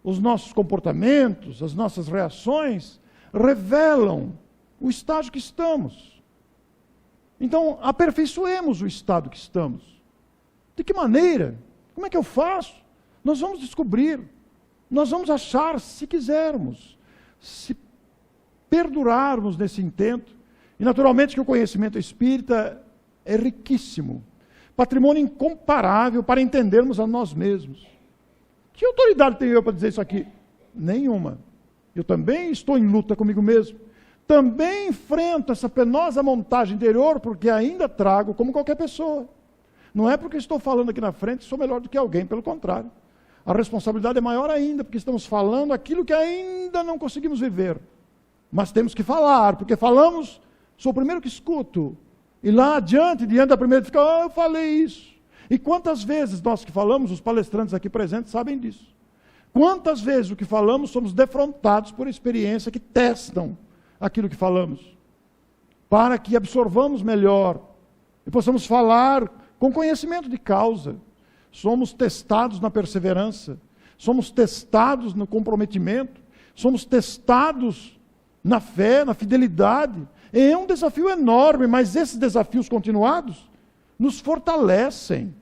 os nossos comportamentos, as nossas reações, revelam o estágio que estamos. Então, aperfeiçoemos o estado que estamos. De que maneira? Como é que eu faço? Nós vamos descobrir, nós vamos achar, se quisermos, se perdurarmos nesse intento. E naturalmente que o conhecimento espírita é riquíssimo, patrimônio incomparável para entendermos a nós mesmos. Que autoridade tenho eu para dizer isso aqui? Nenhuma. Eu também estou em luta comigo mesmo. Também enfrento essa penosa montagem interior, porque ainda trago como qualquer pessoa. Não é porque estou falando aqui na frente que sou melhor do que alguém, pelo contrário. A responsabilidade é maior ainda, porque estamos falando aquilo que ainda não conseguimos viver. Mas temos que falar, porque falamos, sou o primeiro que escuto. E lá adiante, diante da primeira, fica, eu falei isso. E quantas vezes nós que falamos, os palestrantes aqui presentes sabem disso. Quantas vezes o que falamos somos defrontados por experiência que testam aquilo que falamos, para que absorvamos melhor e possamos falar com conhecimento de causa. Somos testados na perseverança, somos testados no comprometimento, somos testados na fé, na fidelidade. É um desafio enorme, mas esses desafios continuados nos fortalecem,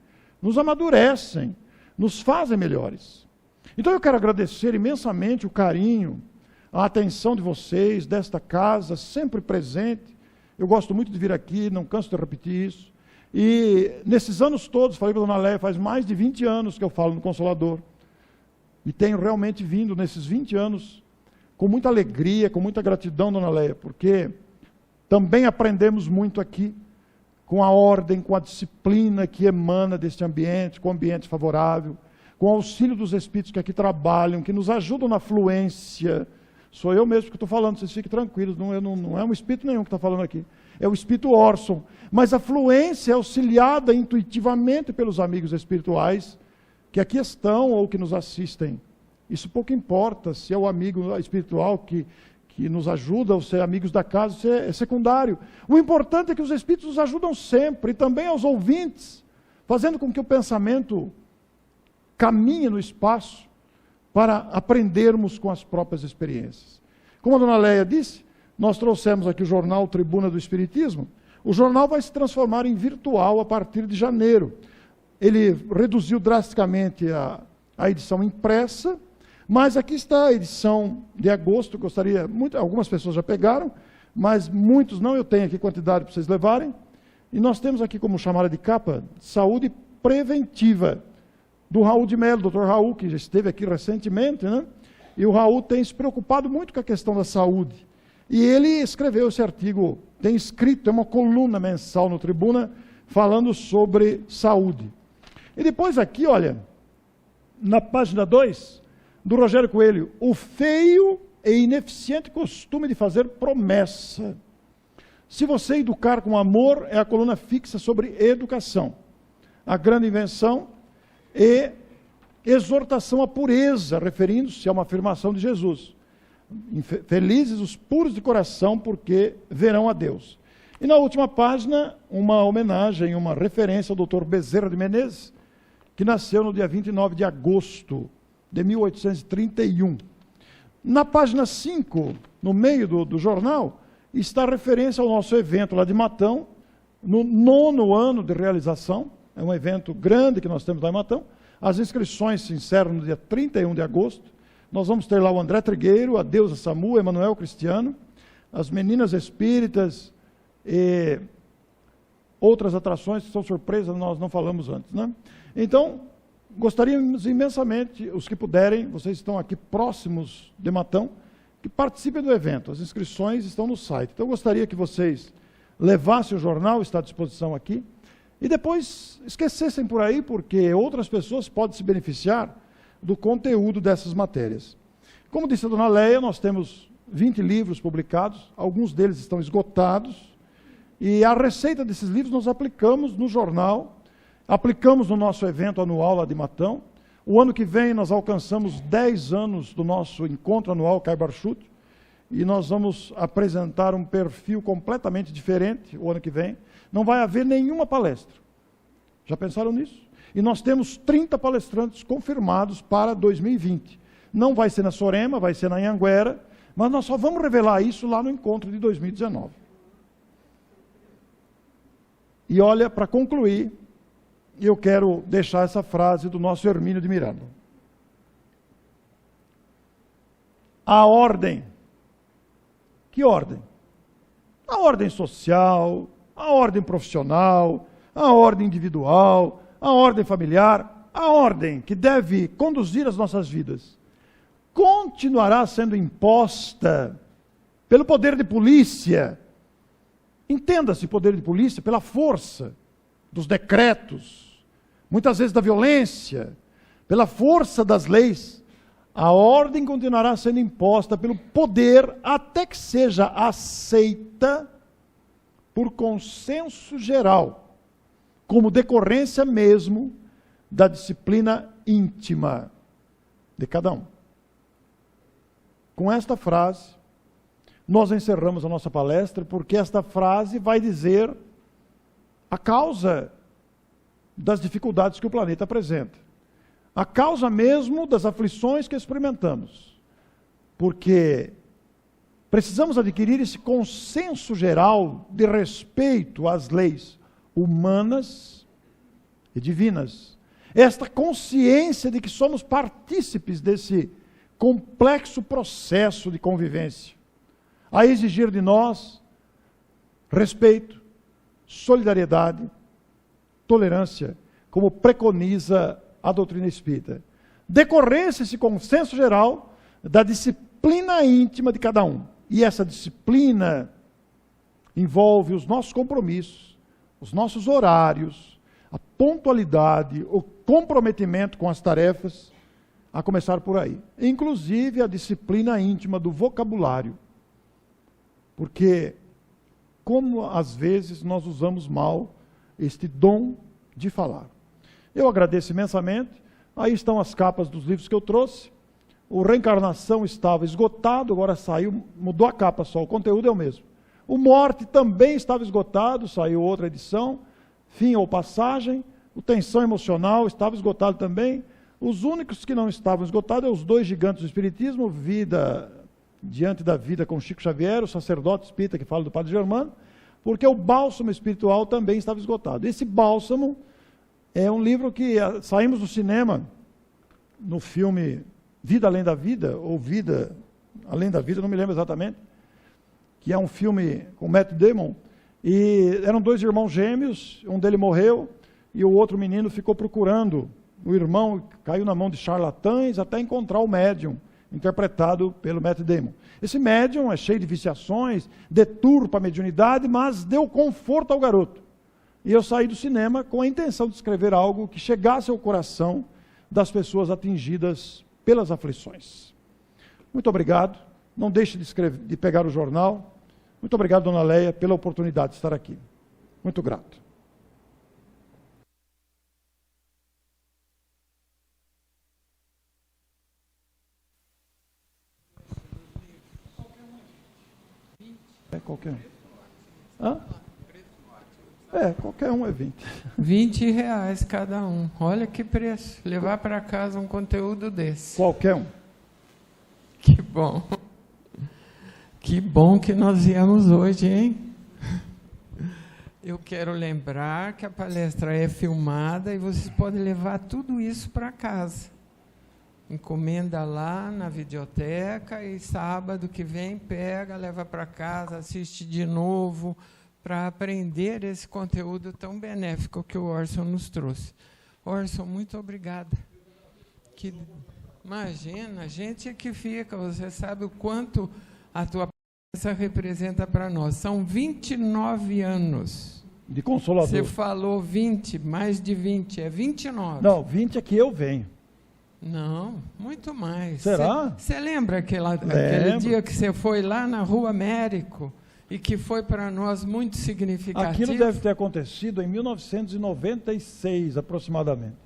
nos amadurecem, nos fazem melhores. Então eu quero agradecer imensamente o carinho, a atenção de vocês, desta casa, sempre presente. Eu gosto muito de vir aqui, não canso de repetir isso. E nesses anos todos, falei com a dona Leia, faz mais de 20 anos que eu falo no Consolador. E tenho realmente vindo nesses 20 anos com muita alegria, com muita gratidão, dona Leia, porque também aprendemos muito aqui, com a ordem, com a disciplina que emana deste ambiente, com o ambiente favorável, com o auxílio dos espíritos que aqui trabalham, que nos ajudam na fluência. Sou eu mesmo que estou falando, vocês fiquem tranquilos, não é um espírito nenhum que está falando aqui, é o espírito Orson. Mas a fluência é auxiliada intuitivamente pelos amigos espirituais que aqui estão ou que nos assistem. Isso pouco importa, se é o amigo espiritual que nos ajuda, ou se é amigos da casa, isso é secundário. O importante é que os espíritos nos ajudam sempre, e também aos ouvintes, fazendo com que o pensamento caminhe no espaço para aprendermos com as próprias experiências. Como a dona Leia disse, nós trouxemos aqui o jornal Tribuna do Espiritismo. O jornal vai se transformar em virtual a partir de janeiro. Ele reduziu drasticamente a edição impressa, mas aqui está a edição de agosto, algumas pessoas já pegaram, mas muitos não, eu tenho aqui quantidade para vocês levarem. E nós temos aqui como chamada de capa, Saúde Preventiva, do Raul de Mello, Dr. Raul, que já esteve aqui recentemente, né? E o Raul tem se preocupado muito com a questão da saúde. E ele escreveu esse artigo, tem escrito, é uma coluna mensal no Tribuna, falando sobre saúde. E depois aqui, olha, na página 2, do Rogério Coelho, o feio e ineficiente costume de fazer promessa. Se você educar com amor, é a coluna fixa sobre educação. A grande invenção e exortação à pureza, referindo-se a uma afirmação de Jesus. Felizes os puros de coração, porque verão a Deus. E na última página, uma homenagem, uma referência ao Dr. Bezerra de Menezes, que nasceu no dia 29 de agosto de 1831. Na página 5, no meio do jornal, está a referência ao nosso evento lá de Matão, no 9º ano de realização. É um evento grande que nós temos lá em Matão. As inscrições se encerram no dia 31 de agosto. Nós vamos ter lá o André Trigueiro, a Deusa Samu, Emanuel Cristiano, as meninas espíritas e outras atrações que são surpresas, nós não falamos antes, né? Então, gostaríamos imensamente, os que puderem, vocês estão aqui próximos de Matão, que participem do evento. As inscrições estão no site. Então, eu gostaria que vocês levassem o jornal, está à disposição aqui, e depois esquecessem por aí, porque outras pessoas podem se beneficiar do conteúdo dessas matérias. Como disse a dona Leia, nós temos 20 livros publicados, alguns deles estão esgotados, e a receita desses livros nós aplicamos no jornal, aplicamos no nosso evento anual lá de Matão. O ano que vem nós alcançamos 10 anos do nosso encontro anual Caibar-Chute, e nós vamos apresentar um perfil completamente diferente o ano que vem. Não vai haver nenhuma palestra. Já pensaram nisso? E nós temos 30 palestrantes confirmados para 2020. Não vai ser na Sorema, vai ser na Anhanguera, mas nós só vamos revelar isso lá no encontro de 2019. E olha, para concluir, eu quero deixar essa frase do nosso Hermínio de Miranda. a ordem. Que ordem? A ordem social, a ordem profissional, a ordem individual, a ordem familiar, a ordem que deve conduzir as nossas vidas, continuará sendo imposta pelo poder de polícia. Entenda-se poder de polícia pela força dos decretos, muitas vezes da violência, pela força das leis. A ordem continuará sendo imposta pelo poder até que seja aceita por consenso geral, como decorrência mesmo da disciplina íntima de cada um. Com esta frase, nós encerramos a nossa palestra, porque esta frase vai dizer a causa das dificuldades que o planeta apresenta. A causa mesmo das aflições que experimentamos. Porque precisamos adquirir esse consenso geral de respeito às leis humanas e divinas. Esta consciência de que somos partícipes desse complexo processo de convivência, a exigir de nós respeito, solidariedade, tolerância, como preconiza a doutrina espírita. Decorrência esse consenso geral da disciplina íntima de cada um. E essa disciplina envolve os nossos compromissos, os nossos horários, a pontualidade, o comprometimento com as tarefas, a começar por aí. Inclusive a disciplina íntima do vocabulário. Porque, como às vezes nós usamos mal este dom de falar. Eu agradeço imensamente. Aí estão as capas dos livros que eu trouxe. O Reencarnação estava esgotado, agora saiu, mudou a capa só, o conteúdo é o mesmo. O Morte também estava esgotado, saiu outra edição. Fim ou Passagem. O Tensão Emocional estava esgotado também. Os únicos que não estavam esgotados são os dois gigantes do Espiritismo, Vida Diante da Vida com Chico Xavier, o sacerdote espírita que fala do Padre Germano, porque o Bálsamo Espiritual também estava esgotado. Esse Bálsamo é um livro que saímos do cinema, no filme Vida Além da Vida, ou Vida Além da Vida, não me lembro exatamente, que é um filme com Matt Damon, e eram dois irmãos gêmeos, um deles morreu, e o outro menino ficou procurando o irmão, caiu na mão de charlatães até encontrar o médium, interpretado pelo Matt Damon. Esse médium é cheio de viciações, deturpa a mediunidade, mas deu conforto ao garoto. E eu saí do cinema com a intenção de escrever algo que chegasse ao coração das pessoas atingidas pelas aflições. Muito obrigado. Não deixe de pegar o jornal. Muito obrigado, dona Leia, pela oportunidade de estar aqui. Muito grato. É qualquer um. Hã? É, qualquer um é 20. R$20 cada um. Olha que preço. Levar para casa um conteúdo desse. Qualquer um. Que bom. Que bom que nós viemos hoje, hein? Eu quero lembrar que a palestra é filmada e vocês podem levar tudo isso para casa. Encomenda lá na videoteca e sábado que vem pega, leva para casa, assiste de novo, para aprender esse conteúdo tão benéfico que o Orson nos trouxe. Orson, muito obrigada. Imagina, a gente é que fica, você sabe o quanto a tua palestra representa para nós. São 29 anos. De Consolador. Você falou 20, mais de 20, é 29. Não, 20 é que eu venho. Não, muito mais. Será? Você lembra aquele dia que você foi lá na Rua Américo e que foi para nós muito significativo? Aquilo deve ter acontecido em 1996, aproximadamente.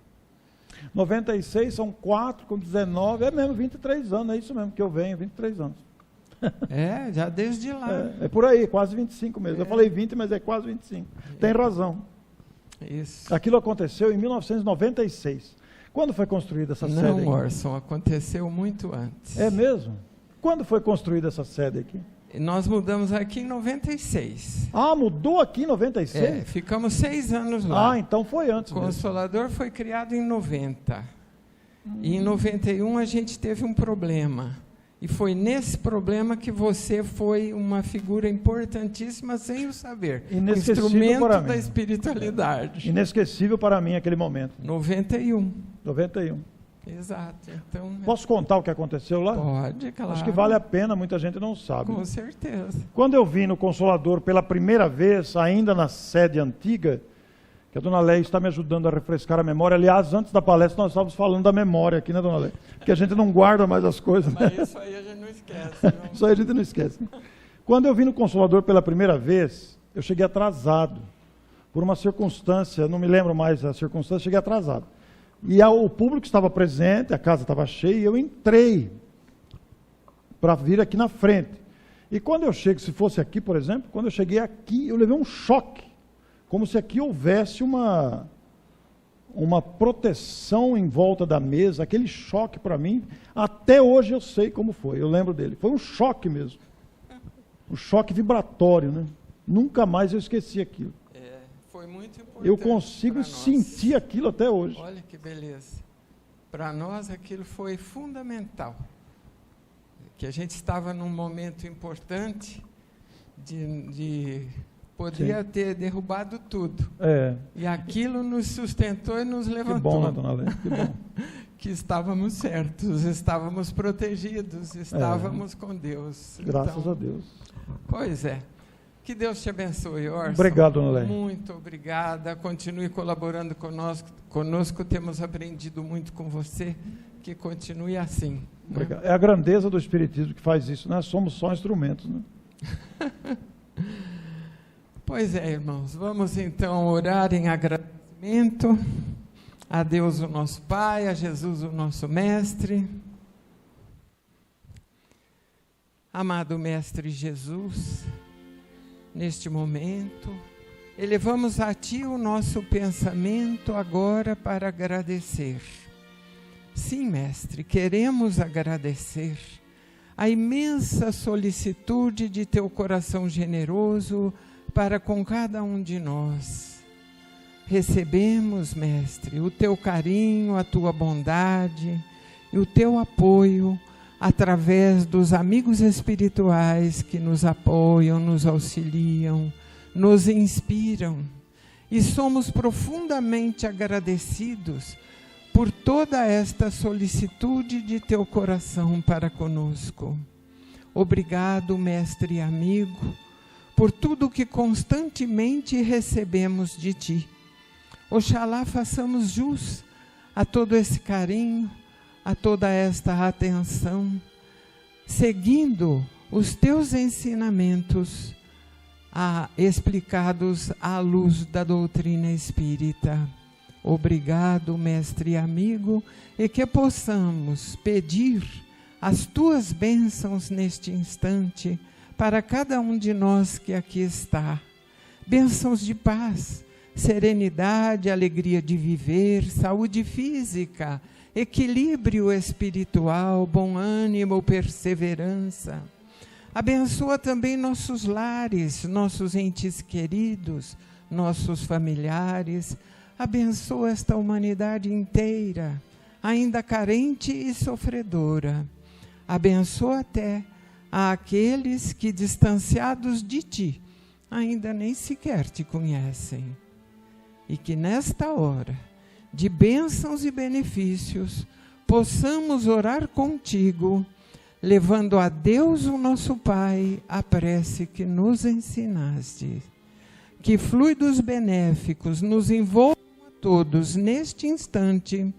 96 são 4 com 19, é mesmo 23 anos, é isso mesmo que eu venho, 23 anos. É, já desde lá. É por aí, quase 25 mesmo. Eu falei 20, mas é quase 25. Tem razão. Isso. Aquilo aconteceu em 1996. Quando foi construída essa sede aqui? Não, Orson, aconteceu muito antes. É mesmo? Quando foi construída essa sede aqui? Nós mudamos aqui em 96. Ah, mudou aqui em 96? É, ficamos 6 anos lá. Ah, então foi antes O Consolador foi criado em 90. E em 91 a gente teve um problema. E foi nesse problema que você foi uma figura importantíssima sem o saber. Inesquecível Instrumento para mim. da espiritualidade. Inesquecível para mim aquele momento. 91. 91. Exato. Então, Posso contar o que aconteceu lá? pode, claro. Acho que vale a pena, muita gente não sabe. Com certeza. Quando eu vim no Consolador pela primeira vez, ainda na sede antiga, que a dona Leia está me ajudando a refrescar a memória. Aliás, antes da palestra nós estávamos falando da memória aqui, né, dona Leia? Porque a gente não guarda mais as coisas. Mas Né? isso aí a gente não esquece. Não. Isso aí a gente não esquece. Quando eu vim no Consolador pela primeira vez, eu cheguei atrasado. Por uma circunstância, não me lembro mais a circunstância, cheguei atrasado. E o público estava presente, a casa estava cheia, e eu entrei para vir aqui na frente. E quando eu chego, se fosse aqui, por exemplo, quando eu cheguei aqui, eu levei um choque. Como se aqui houvesse uma proteção em volta da mesa, aquele choque para mim, até hoje eu sei como foi, eu lembro dele. Foi um choque mesmo, um choque vibratório, né? Nunca mais eu esqueci aquilo. Foi muito importante. Eu consigo sentir aquilo até hoje. Olha que beleza. Para nós aquilo foi fundamental. Que a gente estava num momento importante de poderia ter derrubado tudo. E aquilo nos sustentou e nos levantou. Que bom, né, dona Leia? Que bom. Que estávamos certos, estávamos protegidos, estávamos com Deus. Graças a Deus. Pois é. Que Deus te abençoe, Orson. Obrigado, dona Leia. Muito obrigada. Continue colaborando conosco. Temos aprendido muito com você. Que continue assim. Né? É a grandeza do Espiritismo que faz isso. Nós somos só instrumentos, né? Pois é, irmãos, vamos então orar em agradecimento a Deus o nosso Pai, a Jesus o nosso Mestre. Amado Mestre Jesus, neste momento, elevamos a Ti o nosso pensamento agora para agradecer. Sim, Mestre, queremos agradecer a imensa solicitude de Teu coração generoso para com cada um de nós. Recebemos, Mestre, o Teu carinho, a Tua bondade e o Teu apoio através dos amigos espirituais que nos apoiam, nos auxiliam, nos inspiram. E somos profundamente agradecidos por toda esta solicitude de Teu coração para conosco. Obrigado, Mestre e amigo, por tudo que constantemente recebemos de Ti. Oxalá façamos jus a todo esse carinho, a toda esta atenção, seguindo os Teus ensinamentos explicados à luz da doutrina espírita. Obrigado, Mestre e amigo, e que possamos pedir as Tuas bênçãos neste instante, para cada um de nós que aqui está. Bênçãos de paz, serenidade, alegria de viver, saúde física, equilíbrio espiritual, bom ânimo, perseverança. Abençoa também nossos lares, nossos entes queridos, nossos familiares. Abençoa esta humanidade inteira, ainda carente e sofredora. Abençoa até àqueles que, distanciados de Ti, ainda nem sequer Te conhecem. E que nesta hora de bênçãos e benefícios, possamos orar contigo, levando a Deus, o nosso Pai, a prece que nos ensinaste. Que fluidos benéficos nos envolvam a todos neste instante,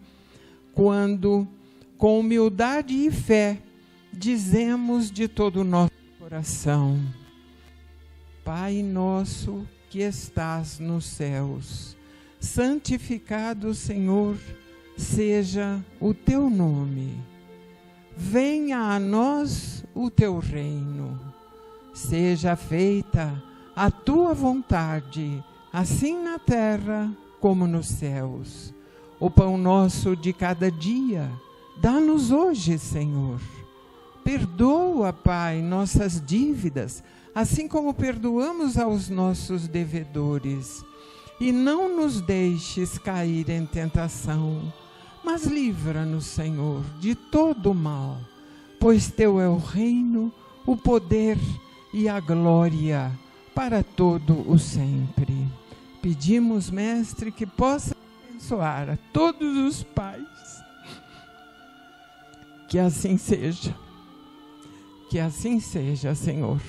quando, com humildade e fé, dizemos de todo o nosso coração: Pai nosso que estás nos céus, santificado, Senhor, seja o Teu nome. Venha a nós o Teu reino. Seja feita a Tua vontade, assim na terra como nos céus. O pão nosso de cada dia, dá-nos hoje, Senhor. Perdoa, Pai, nossas dívidas, assim como perdoamos aos nossos devedores. E não nos deixes cair em tentação, mas livra-nos, Senhor, de todo o mal, pois teu é o reino, o poder e a glória para todo o sempre. Pedimos, Mestre, que possa abençoar a todos os pais. Que assim seja, Senhor.